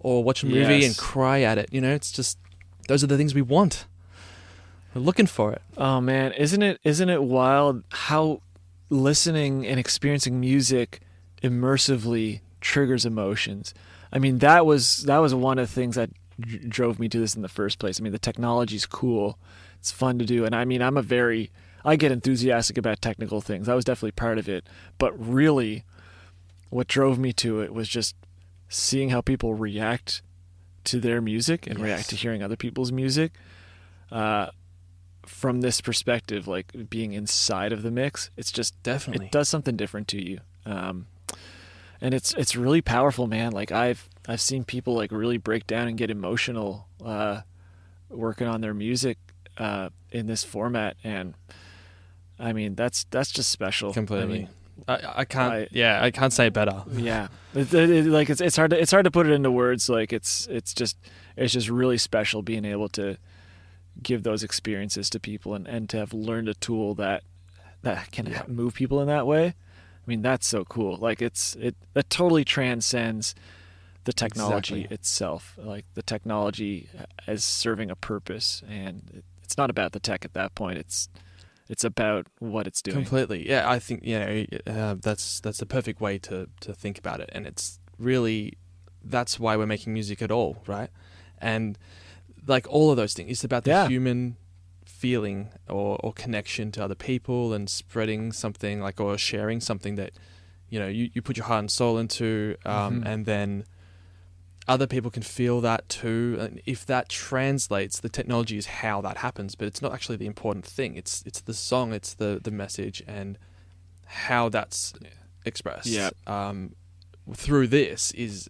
Or watch a movie and cry at it. It's just, those are the things we want. We're looking for it. Oh man, isn't it wild how listening and experiencing music immersively triggers emotions? I mean, that was one of the things that drove me to this in the first place. I mean, the technology's cool. It's fun to do. And I mean, I get enthusiastic about technical things. That was definitely part of it. But really, what drove me to it was just seeing how people react to their music and react to hearing other people's music. From this perspective, like being inside of the mix, it's just Definitely. it does something different to you. And it's really powerful, man. Like I've seen people like really break down and get emotional working on their music in this format, and I mean that's just special. Completely. I can't say it better. Yeah, it's hard to put it into words. Like it's just really special being able to give those experiences to people and to have learned a tool that can move people in that way. I mean, that's so cool. Like that totally transcends the technology itself. Like the technology as serving a purpose, and it's not about the tech at that point. It's about what it's doing. Completely. Yeah, I think that's the perfect way to think about it, and it's really that's why we're making music at all, right? And like all of those things, it's about the human feeling or connection to other people and spreading something like or sharing something that you put your heart and soul into, and then other people can feel that too. And if that translates, the technology is how that happens, but it's not actually the important thing. It's the song, it's the message and how that's expressed. Yeah. Through this is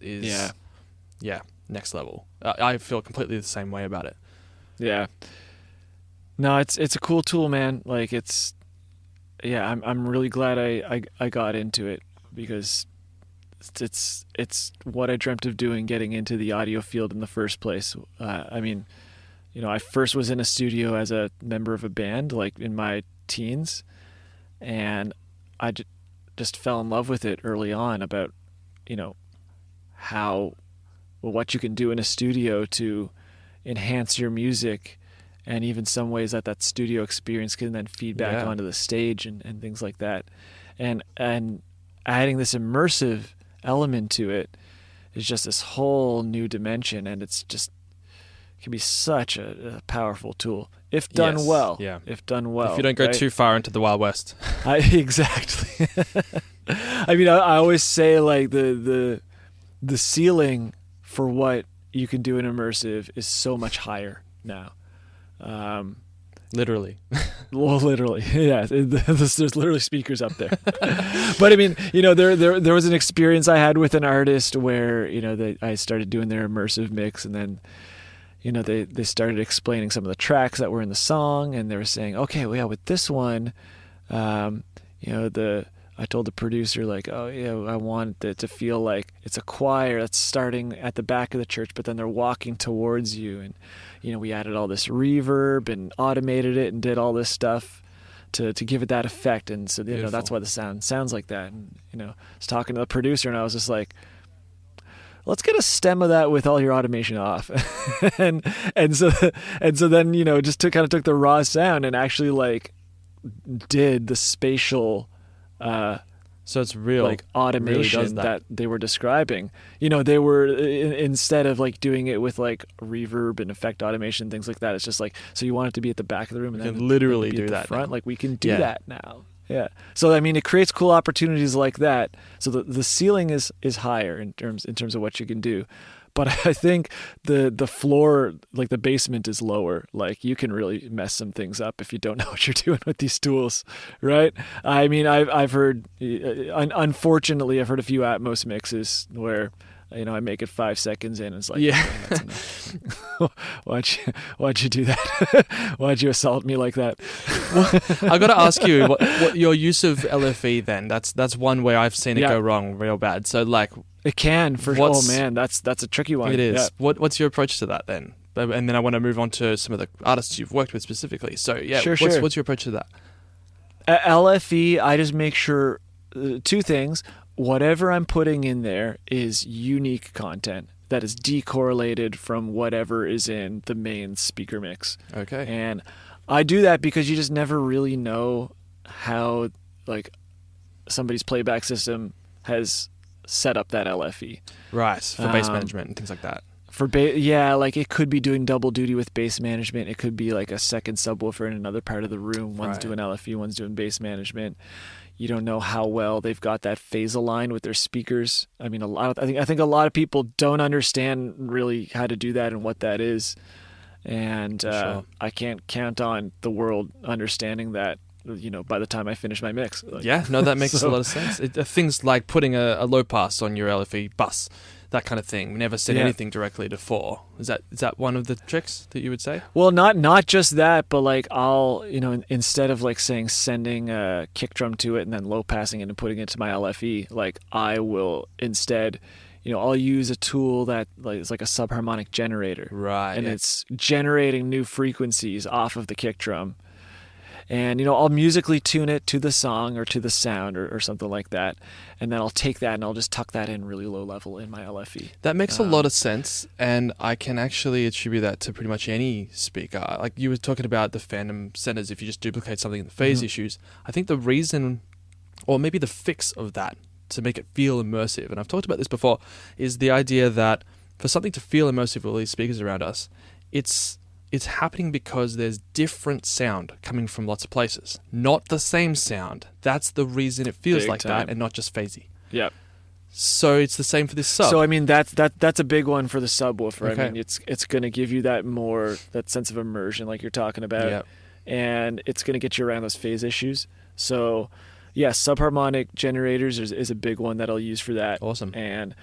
next level. I feel completely the same way about it. Yeah. No, it's a cool tool, man. Like I'm really glad I got into it because it's what I dreamt of doing, getting into the audio field in the first place. I mean, I first was in a studio as a member of a band, like in my teens, and I just fell in love with it early on about, what you can do in a studio to enhance your music, and even some ways that studio experience can then feed back onto the stage and things like that. And adding this immersive element to it is just this whole new dimension, and it can be such a powerful tool if done well. Yeah. If done well. If you don't go too far into the Wild West. Exactly. I mean, I always say like the ceiling for what you can do in immersive is so much higher now. Literally. Well, literally, yeah. There's literally speakers up there. But I mean, there was an experience I had with an artist where I started doing their immersive mix, and then they started explaining some of the tracks that were in the song, and they were saying, okay, well, yeah, with this one, I told the producer, like, oh, yeah, I want it to feel like it's a choir that's starting at the back of the church, but then they're walking towards you. And, we added all this reverb and automated it and did all this stuff to give it that effect. And so, that's why the sound sounds like that. And, I was talking to the producer, and I was just like, let's get a stem of that with all your automation off. and so then, just took the raw sound and actually, like, did the spatial so it's real, like automation really that they were describing. They were instead of like doing it with like reverb and effect automation, things like that. It's just like, so you want it to be at the back of the room, and you then can literally do at the that front. now. Like we can do that now. Yeah. So I mean, it creates cool opportunities like that. So the ceiling is higher in terms of what you can do. But I think the floor, like the basement, is lower. Like you can really mess some things up if you don't know what you're doing with these tools, right? I mean, I've heard, unfortunately, I've heard a few Atmos mixes where, I make it 5 seconds in, and it's like, that's enough. Why'd you do that? Why'd you assault me like that? Well, I got to ask you, what your use of LFE then? That's one way I've seen it go wrong real bad. So like. It can, oh man, that's a tricky one. It is. Yeah. What's your approach to that then? And then I want to move on to some of the artists you've worked with specifically. So yeah, sure. What's your approach to that? LFE, I just make sure two things. Whatever I'm putting in there is unique content that is decorrelated from whatever is in the main speaker mix. Okay. And I do that because you just never really know how like somebody's playback system has set up that LFE. Right, for bass management and things like that. Yeah, like it could be doing double duty with bass management. It could be like a second subwoofer in another part of the room. One's doing LFE, one's doing bass management. You don't know how well they've got that phase aligned with their speakers. I mean, I think a lot of people don't understand really how to do that and what that is. And Sure. I can't count on the world understanding that, by the time I finish my mix. Yeah, no, that makes a lot of sense. Things like putting a low pass on your LFE bus, that kind of thing. We never said anything directly to 4. Is that one of the tricks that you would say? Well, not just that, but like I'll, instead of like sending a kick drum to it and then low passing it and putting it to my LFE, like I will instead, I'll use a tool that is like a subharmonic generator. Right. And it's generating new frequencies off of the kick drum. And, I'll musically tune it to the song or to the sound or something like that. And then I'll take that and I'll just tuck that in really low level in my LFE. That makes a lot of sense. And I can actually attribute that to pretty much any speaker. Like you were talking about the phantom centers, if you just duplicate something in the phase issues. I think the reason, or maybe the fix of that, to make it feel immersive, and I've talked about this before, is the idea that for something to feel immersive with all these speakers around us, it's happening because there's different sound coming from lots of places, not the same sound. That's the reason it feels Big like time. that, and not just phasey. Yep. So it's the same for this sub. So I mean that's a big one for the subwoofer. Okay. I mean it's going to give you that sense of immersion like you're talking about, Yep. and it's going to get you around those phase issues. So yeah, subharmonic generators is a big one that I'll use for that. Awesome. And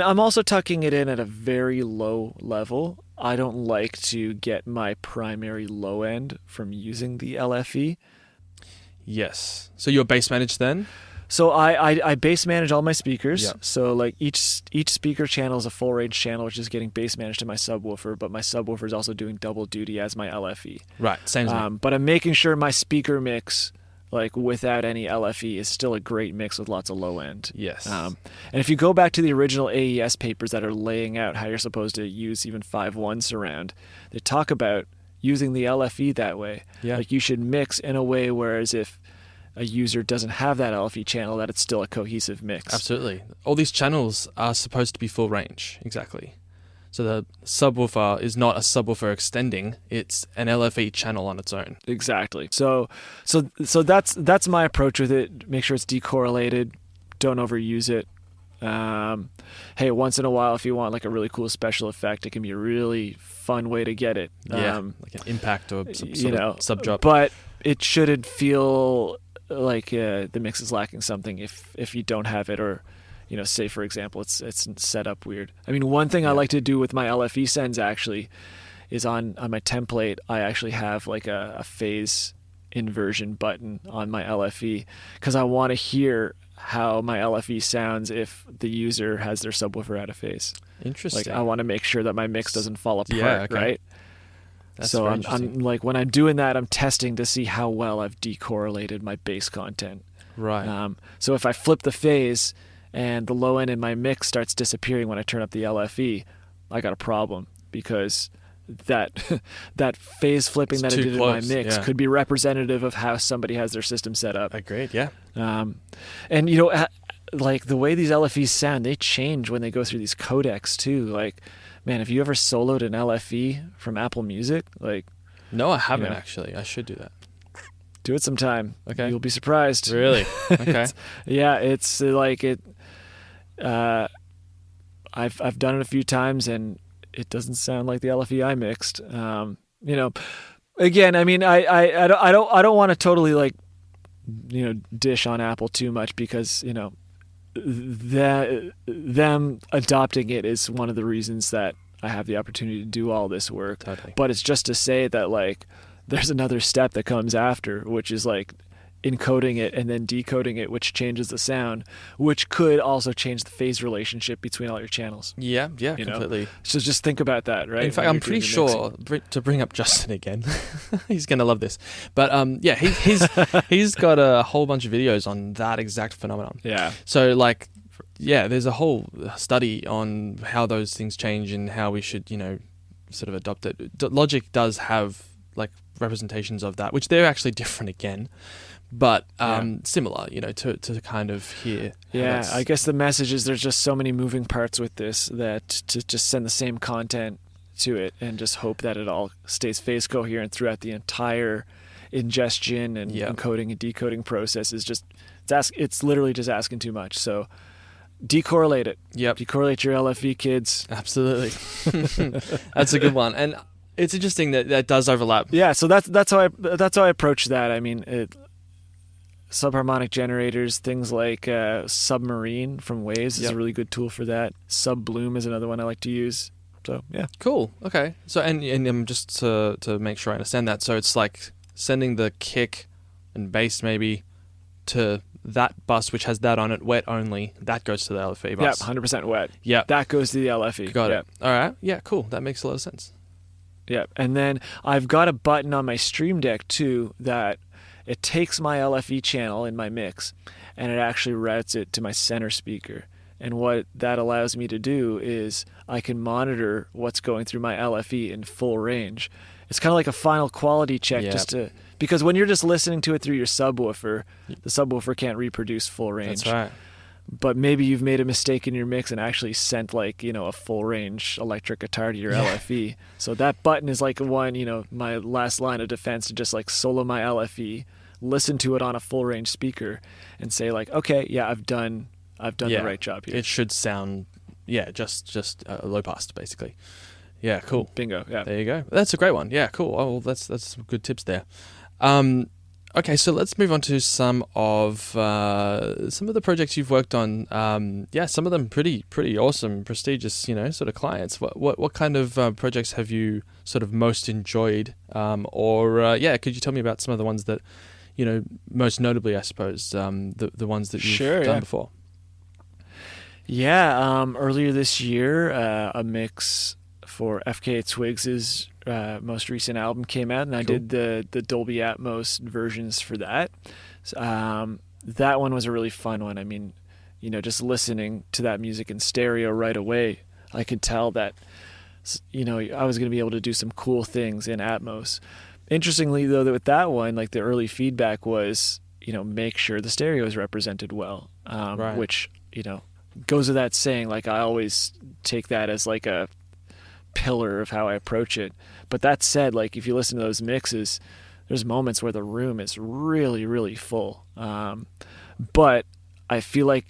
I'm also tucking it in at a very low level. I don't like to get my primary low end from using the LFE. Yes. So you're bass managed then? So I bass manage all my speakers. Yeah. So like each speaker channel is a full range channel, which is getting bass managed to my subwoofer, but my subwoofer is also doing double duty as my LFE. Right. Same as me. But I'm making sure my speaker mix, like without any LFE, is still a great mix with lots of low end. Yes. And if you go back to the original AES papers that are laying out how you're supposed to use even 5.1 surround, they talk about using the LFE that way. Yeah. Like you should mix in a way whereas if a user doesn't have that LFE channel, that it's still a cohesive mix. Absolutely. All these channels are supposed to be full range. Exactly. So the subwoofer is not a subwoofer extending; it's an LFE channel on its own. Exactly. So that's my approach with it. Make sure it's decorrelated. Don't overuse it. Hey, once in a while, if you want like a really cool special effect, it can be a really fun way to get it. Yeah, like an impact or some sort of sub drop. But it shouldn't feel like the mix is lacking something if you don't have it, or say for example it's set up weird. I mean, one thing I like to do with my LFE sends actually is on my template I actually have like a phase inversion button on my LFE because I want to hear how my LFE sounds if the user has their subwoofer out of phase. Interesting. Like I want to make sure that my mix doesn't fall apart, Yeah, okay. right? That's so very I'm interesting. like when I'm doing that, I'm testing to see how well I've decorrelated my bass content. Right. So if I flip the phase and the low end in my mix starts disappearing when I turn up the LFE, I got a problem because that phase flipping It's that I too did close, in my mix yeah. could be representative of how somebody has their system set up. Agreed. Yeah. And like the way these LFEs sound, they change when they go through these codecs too. Like, man, have you ever soloed an LFE from Apple Music? Like, No, I haven't Yeah. actually. I should do that. do it sometime. Okay. You'll be surprised. Really? Okay. Yeah, it's like it. I've done it a few times, and it doesn't sound like the LFE I mixed. Again, I mean, I don't want to totally like, dish on Apple too much because them adopting it is one of the reasons that I have the opportunity to do all this work. Totally. But it's just to say that like there's another step that comes after, which is like encoding it and then decoding it, which changes the sound, which could also change the phase relationship between all your channels. Yeah. Yeah. Completely. So just think about that, right? In fact, when I'm you're pretty doing the mixing. sure to bring up Justin again. He's gonna love this, but yeah, he's got a whole bunch of videos on that exact phenomenon. Yeah. So like, yeah, there's a whole study on how those things change and how we should, sort of adopt it. Logic does have like representations of that, which they're actually different again, but Yeah. similar, to kind of hear. how Yeah, that's- I guess the message is there's just so many moving parts with this that to just send the same content to it and just hope that it all stays phase coherent throughout the entire ingestion and Yeah. encoding and decoding process is just it's literally just asking too much. So decorrelate it. Yep. Decorrelate your LFE, kids. Absolutely. That's a good one. And it's interesting that does overlap. Yeah, so that's how I approach that. I mean, subharmonic generators, things like Submarine from Waves is Yep. a really good tool for that. Subbloom is another one I like to use. So yeah, Cool. Okay. So and just to make sure I understand that, so it's like sending the kick and bass maybe to that bus which has that on it, wet only. That goes to the LFE yeah, bus. 100% wet. Yeah. That goes to the LFE. Got yeah. it. All right. Yeah. Cool. That makes a lot of sense. Yeah, and then I've got a button on my Stream Deck too that it takes my LFE channel in my mix and it actually routes it to my center speaker. And what that allows me to do is I can monitor what's going through my LFE in full range. It's kind of like a final quality check Yeah. because when you're just listening to it through your subwoofer, the subwoofer can't reproduce full range. That's right. But maybe you've made a mistake in your mix and actually sent a full range electric guitar to your LFE. So that button is like my last line of defense to just like solo my LFE, listen to it on a full range speaker and say like, okay, yeah, I've done the right job here. It should sound, just low pass basically. Yeah, cool. Bingo. Yeah. There you go. That's a great one. Yeah, cool. Oh, well, that's some good tips there. Okay, so let's move on to some of the projects you've worked on. Some of them pretty awesome, prestigious, sort of clients. What kind of projects have you sort of most enjoyed? Could you tell me about some of the ones that, most notably, I suppose, the ones that you've done before? Yeah. Earlier this year, a mix for FKA Twigs' most recent album came out, and I did the Dolby Atmos versions for that. That one was a really fun one. I mean, just listening to that music in stereo right away, I could tell that, I was going to be able to do some cool things in Atmos. Interestingly, though, with that one, like the early feedback was, make sure the stereo is represented well, Right. which, goes without saying. Like I always take that as like a pillar of how I approach it. But that said, like if you listen to those mixes, there's moments where the room is really, really full. But I feel like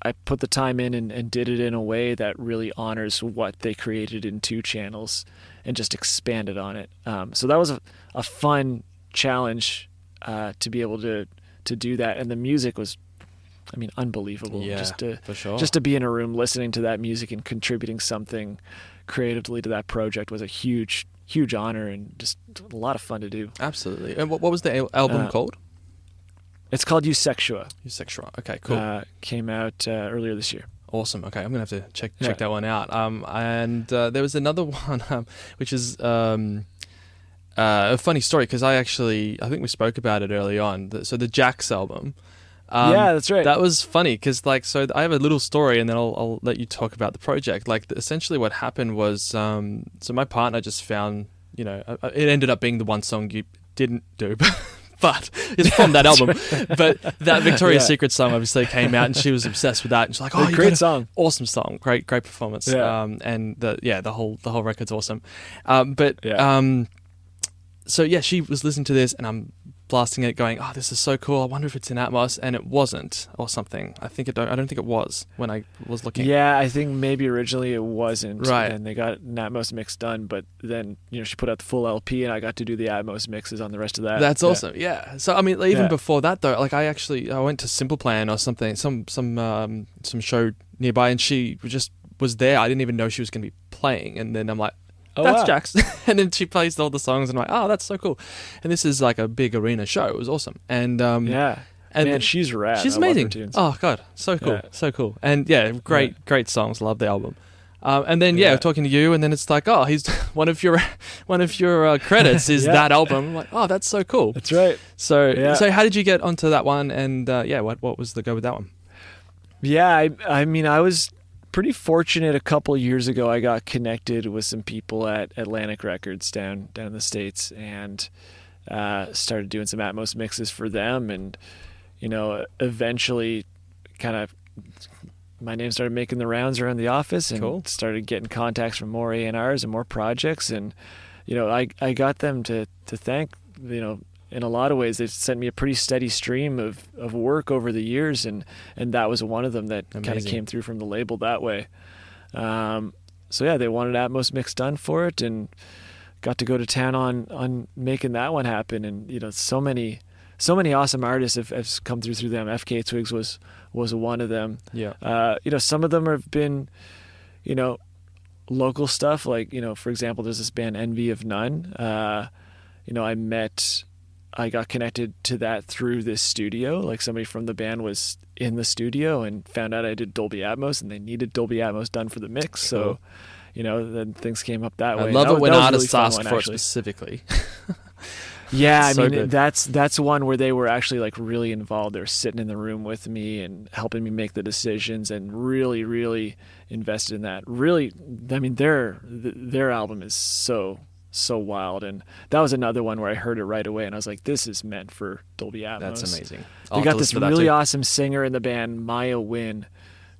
I put the time in and did it in a way that really honors what they created in 2 channels and just expanded on it. So that was a fun challenge to be able to do that. And the music was, unbelievable. Yeah, for sure. Just to be in a room listening to that music and contributing something creatively to that project was a huge, huge honor and just a lot of fun to do. Absolutely. And what was the album called? It's called Eusexua. Eusexua. Okay, cool. Came out earlier this year. Awesome. Okay, I'm gonna have to check that one out. And there was another one, which is a funny story because I think we spoke about it early on. So the Jax album. Yeah, that's right. That was funny because so I have a little story and then I'll let you talk about the project. Like essentially what happened was, so my partner just found, it ended up being the one song you didn't do, but it's from that album. Right. But that Victoria's Secret song obviously came out and she was obsessed with that. And she's like, "Oh, great song, awesome song, great performance." Yeah. And the whole record's awesome. So she was listening to this and I'm blasting it, going, "Oh, this is so cool! I wonder if it's in Atmos," and it wasn't, or something. I don't think it was when I was looking. Yeah, I think maybe originally it wasn't. Right. And they got an Atmos mix done, but then she put out the full LP, and I got to do the Atmos mixes on the rest of that. That's awesome. Yeah. So even before that though, like I went to Simple Plan or something, some show nearby, and she just was there. I didn't even know she was going to be playing, and then I'm like, that's wow. Jax. And then she plays all the songs and I'm like, oh, that's so cool. And this is like a big arena show. It was awesome. And and man, she's rad. She's amazing. Oh God, so cool. So cool. And great songs. Love the album. And then talking to you, and then it's like, oh, he's one of your credits is that album. I'm like, oh, that's so cool. That's right. So how did you get onto that one? And what was the go with that one? Yeah, I mean, I was pretty fortunate. A couple years ago, I got connected with some people at Atlantic Records down in the States, and started doing some Atmos mixes for them. And eventually, kind of, my name started making the rounds around the office, and started getting contacts from more A&Rs and more projects. And I got them to thank. In a lot of ways, they've sent me a pretty steady stream of work over the years, and that was one of them that kind of came through from the label that way. So yeah, they wanted Atmos mix done for it, and got to go to town on making that one happen. And so many awesome artists have come through them. FKA Twigs was one of them. Yeah. Some of them have been, local stuff. Like, for example, there's this band Envy of None. I got connected to that through this studio. Like, somebody from the band was in the studio and found out I did Dolby Atmos, and they needed Dolby Atmos done for the mix. Cool. So, then things came up that way. I love it when artists ask for it actually. Specifically. Yeah, So I mean, good. that's one where they were actually like really involved. They were sitting in the room with me and helping me make the decisions, and really, really invested in that. Really, I mean, their album is so wild, and that was another one where I heard it right away, and I was like, this is meant for Dolby Atmos. That's amazing. They got this really awesome singer in the band, Maya Wynn,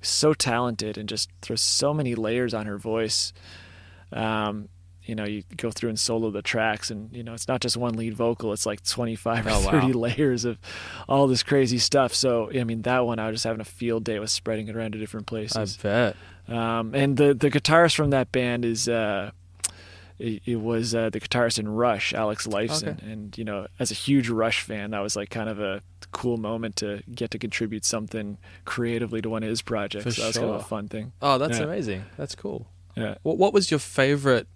so talented and just throws so many layers on her voice. You go through and solo the tracks, and it's not just one lead vocal, it's like 25 or 30 layers of all this crazy stuff. So I mean, that one I was just having a field day with spreading it around to different places. I bet. And the guitarist from that band is it was the guitarist in Rush, Alex Lifeson. Okay. And as a huge Rush fan, that was like kind of a cool moment to get to contribute something creatively to one of his projects. So that was kind of a fun thing. Oh, that's amazing. That's cool. Yeah. What was your favorite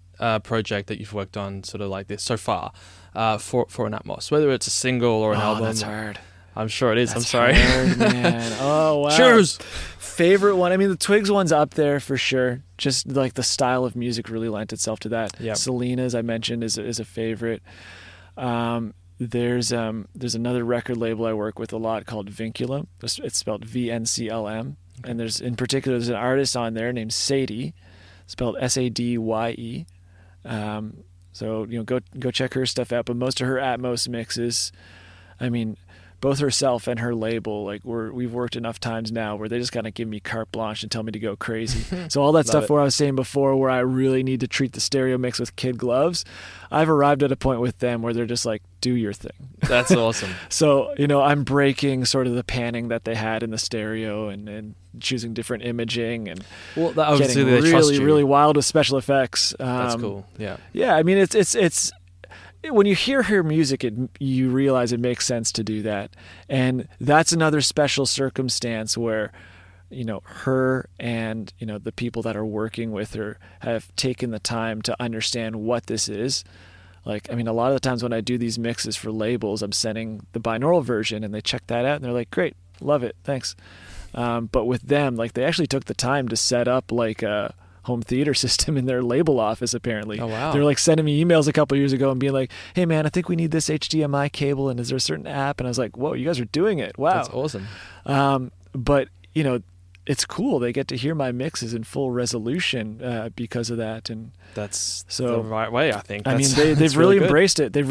project that you've worked on, sort of like this so far, for an Atmos? Whether it's a single or an album. That's hard. I'm sure it is. That's I'm sorry. hard, man. Oh wow. Cheers. Favorite one. I mean, the Twigs one's up there for sure. Just like the style of music really lent itself to that. Yep. Selina, as I mentioned, is a favorite. There's another record label I work with a lot called Vinculum. It's spelled VNCLM. Okay. And there's an artist on there named Sadie, spelled Sadye. So go check her stuff out. But most of her Atmos mixes, I mean, both herself and her label, like we've worked enough times now where they just kind of give me carte blanche and tell me to go crazy. So all that stuff where I was saying before, where I really need to treat the stereo mix with kid gloves, I've arrived at a point with them where they're just like, do your thing. That's awesome. So, I'm breaking sort of the panning that they had in the stereo and choosing different imaging and obviously getting they trust you. really wild with special effects. That's cool. Yeah. Yeah, I mean, it's when you hear her music, you realize it makes sense to do that. And that's another special circumstance where, her and, the people that are working with her have taken the time to understand what this is. Like, I mean, a lot of the times when I do these mixes for labels, I'm sending the binaural version and they check that out and they're like, great, love it, thanks. But with them, like, they actually took the time to set up like a home theater system in their label office, apparently. Oh, wow. They're like sending me emails a couple years ago and being like, hey man, I think we need this HDMI cable, and is there a certain app? And I was like, whoa, you guys are doing it. Wow. That's awesome. But it's cool. They get to hear my mixes in full resolution because of that. And that's so the right way, I think. I mean, they've really embraced it. They've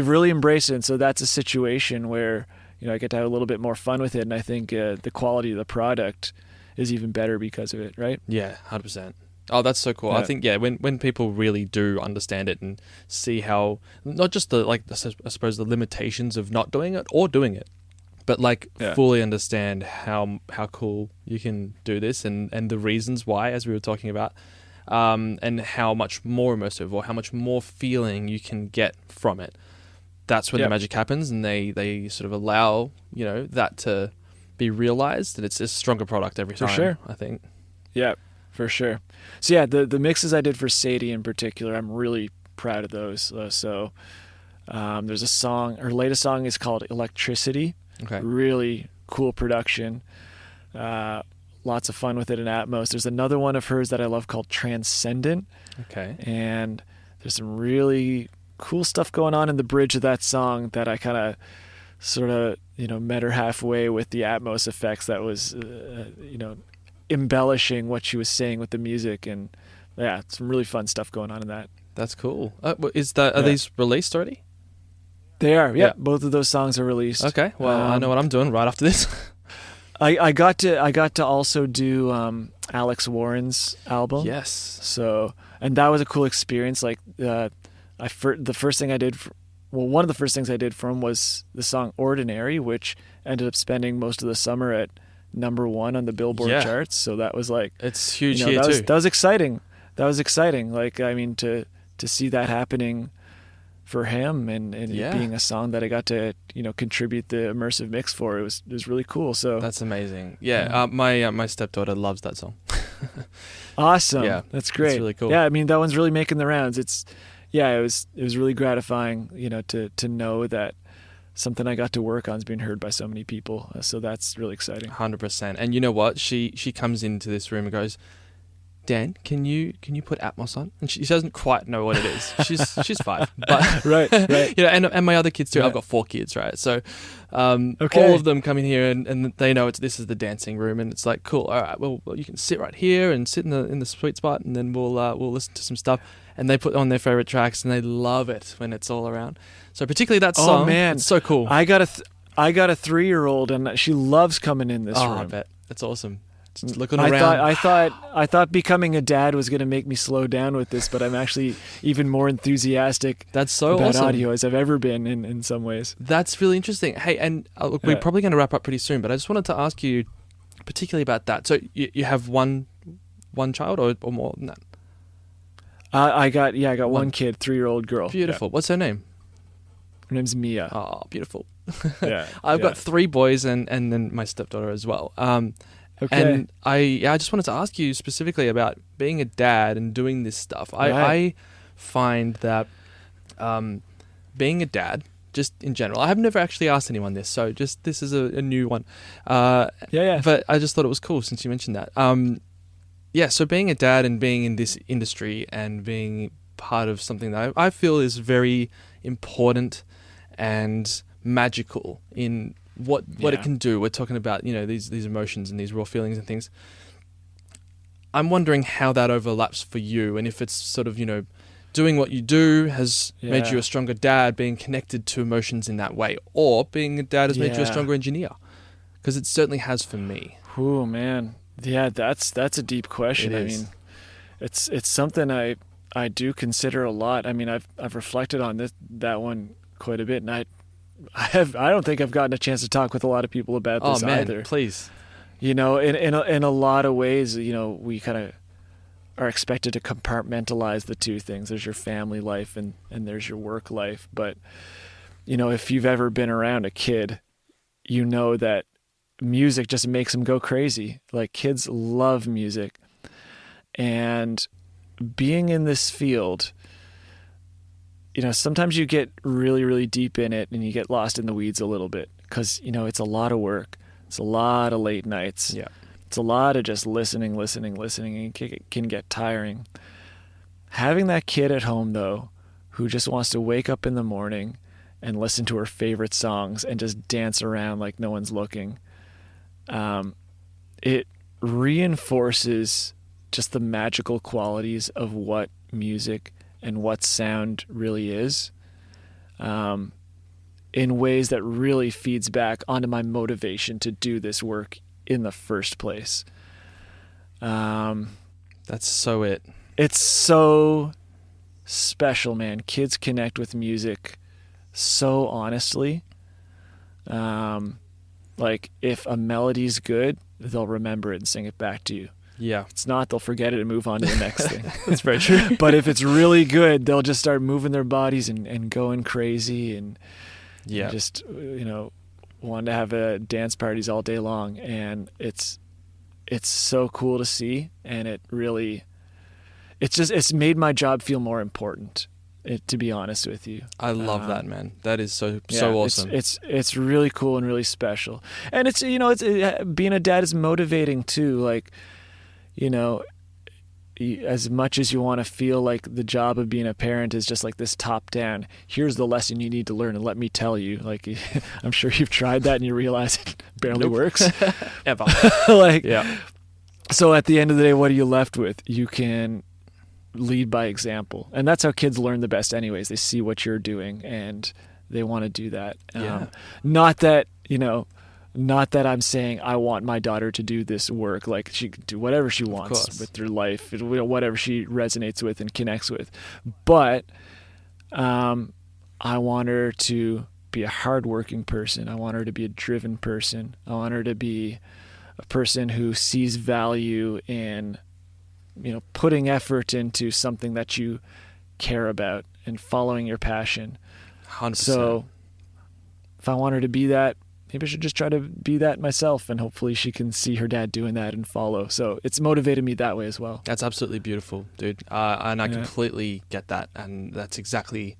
really embraced it. And so that's a situation where, I get to have a little bit more fun with it. And I think the quality of the product is even better because of it, right? Yeah, 100%. Oh, that's so cool. Yeah. I think, when people really do understand it and see how, not just I suppose the limitations of not doing it or doing it, but fully understand how cool you can do this and the reasons why, as we were talking about, and how much more immersive or how much more feeling you can get from it. That's when the magic happens, and they sort of allow, that to be realized, and it's a stronger product every time, sure. I think. Yeah, for sure. So yeah, the mixes I did for Sadie in particular, I'm really proud of those. There's a song, her latest song is called Electricity. Okay. Really cool production. Lots of fun with it in Atmos. There's another one of hers that I love called Transcendent. Okay. And there's some really cool stuff going on in the bridge of that song that I kind of sort of, met her halfway with the Atmos effects. That was, embellishing what she was saying with the music, and some really fun stuff going on in that. That's cool. Are these released already? They are. Yeah, both of those songs are released. Okay. Well, I know what I'm doing right after this. I got to also do Alex Warren's album. Yes. So, and that was a cool experience. Like the first thing I did. One of the first things I did for him was the song "Ordinary," which ended up spending most of the summer at #1 on the Billboard charts. So that was like, it's huge here too. That was exciting. Like, I mean, to see that happening for him and it being a song that I got to contribute the immersive mix for, it was really cool. So that's amazing. My stepdaughter loves that song. Awesome. Yeah, that's great. It's really cool. Yeah, I mean, that one's really making the rounds. It was really gratifying, to know that something I got to work on is being heard by so many people. So that's really exciting. 100%. And you know what? She comes into this room and goes, "Dan, can you put Atmos on?" And she doesn't quite know what it is. She's 5, but right. And my other kids too. I've got 4 kids, right? So, all of them come in here and they know this is the dancing room, and it's like, cool. All right, well, you can sit right here and sit in the sweet spot, and then we'll listen to some stuff. And they put on their favorite tracks, and they love it when it's all around. So particularly that song, it's so cool. I got a 3-year-old, and she loves coming in this room. I bet it's awesome. Just looking around. I thought becoming a dad was going to make me slow down with this, but I'm actually even more enthusiastic. That's so about awesome. audio as I've ever been in some ways. That's really interesting. Hey, and look, we're probably going to wrap up pretty soon, but I just wanted to ask you particularly about that. So you have one child or more than that? I got one kid, 3-year-old girl. Beautiful. What's her name? Her name's Mia. Oh, beautiful. Yeah. I've got 3 boys and then my stepdaughter as well. Okay. And I just wanted to ask you specifically about being a dad and doing this stuff. I find that being a dad, just in general, I have never actually asked anyone this, so just this is a new one. But I just thought it was cool since you mentioned that. So being a dad and being in this industry and being part of something that I feel is very important and magical in what it can do. We're talking about, these emotions and these raw feelings and things. I'm wondering how that overlaps for you, and if it's sort of, doing what you do has made you a stronger dad, being connected to emotions in that way, or being a dad has made you a stronger engineer, because it certainly has for me. Oh man. Yeah, that's a deep question. I mean, it's something I do consider a lot. I mean, I've reflected on that one quite a bit, and I don't think I've gotten a chance to talk with a lot of people about this either. Please. In a lot of ways, we kind of are expected to compartmentalize the two things. There's your family life and there's your work life. But if you've ever been around a kid, you know that music just makes them go crazy. Like, kids love music, and being in this field, sometimes you get really, really deep in it and you get lost in the weeds a little bit, because it's a lot of work. It's a lot of late nights. Yeah, it's a lot of just listening, and it can get tiring. Having that kid at home, though, who just wants to wake up in the morning and listen to her favorite songs and just dance around like no one's looking, it reinforces just the magical qualities of what music and what sound really is, in ways that really feeds back onto my motivation to do this work in the first place. That's so it. It's so special, man. Kids connect with music so honestly. Like, if a melody's good, they'll remember it and sing it back to you. Yeah. If it's not, they'll forget it and move on to the next thing. That's very true. But if it's really good, they'll just start moving their bodies and going crazy and just, want to have dance parties all day long. And it's so cool to see. And it's made my job feel more important, to be honest with you. I love that, man. That is so awesome. It's really cool and really special. And it's being a dad is motivating too. Like, as much as you want to feel like the job of being a parent is just like this top down, here's the lesson you need to learn, and let me tell you, like, I'm sure you've tried that and you realize it barely works. Ever. So at the end of the day, what are you left with? You can lead by example. And that's how kids learn the best anyways. They see what you're doing and they want to do that. Yeah. Not that I'm saying I want my daughter to do this work. Like, she can do whatever she wants with her life, whatever she resonates with and connects with. But I want her to be a hardworking person. I want her to be a driven person. I want her to be a person who sees value in, putting effort into something that you care about and following your passion. 100%. So if I want her to be that, maybe I should just try to be that myself, and hopefully she can see her dad doing that and follow. So it's motivated me that way as well. That's absolutely beautiful, dude. And I completely get that. And that's exactly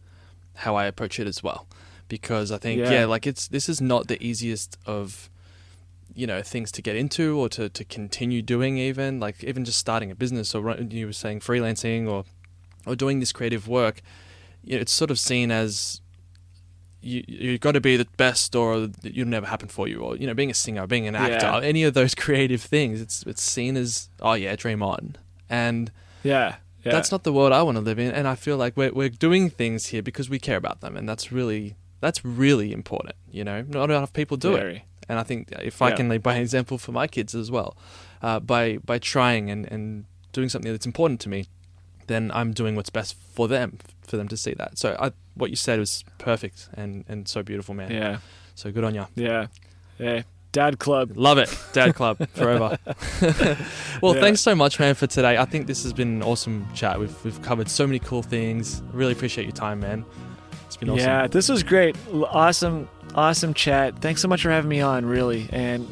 how I approach it as well. Because I think, this is not the easiest of, things to get into or to continue doing even. Like, even just starting a business, or you were saying freelancing or doing this creative work, it's sort of seen as you got to be the best, or it'll never happen for you, or being a singer, being an actor, any of those creative things, it's seen as, oh yeah, dream on. And that's not the world I want to live in. And I feel like we're doing things here because we care about them, and that's really important. Not enough people do it. And I think if I can lead by example for my kids as well, by trying and doing something that's important to me, then I'm doing what's best for them to see that. So what you said was perfect and so beautiful, man. Yeah. So good on you. Yeah. Hey, Dad Club. Love it. Dad Club forever. Well, thanks so much, man, for today. I think this has been an awesome chat. We've covered so many cool things. Really appreciate your time, man. It's been awesome. Yeah, this was great. Awesome chat. Thanks so much for having me on, really. And,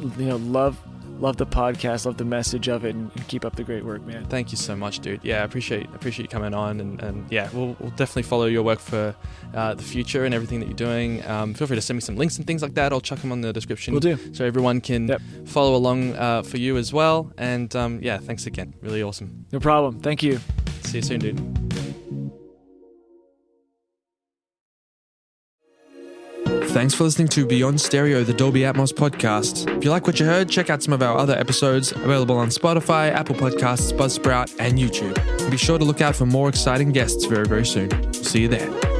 love the podcast, love the message of it, and keep up the great work, man. Thank you so much, dude. Yeah, I appreciate you coming on, and we'll definitely follow your work for the future and everything that you're doing. Feel free to send me some links and things like that. I'll chuck them on the description. Will do. So everyone can follow along for you as well. And thanks again. Really awesome. No problem. Thank you. See you soon, dude. Thanks for listening to Beyond Stereo, the Dolby Atmos podcast. If you like what you heard, check out some of our other episodes available on Spotify, Apple Podcasts, Buzzsprout, and YouTube. And be sure to look out for more exciting guests very, very soon. See you there.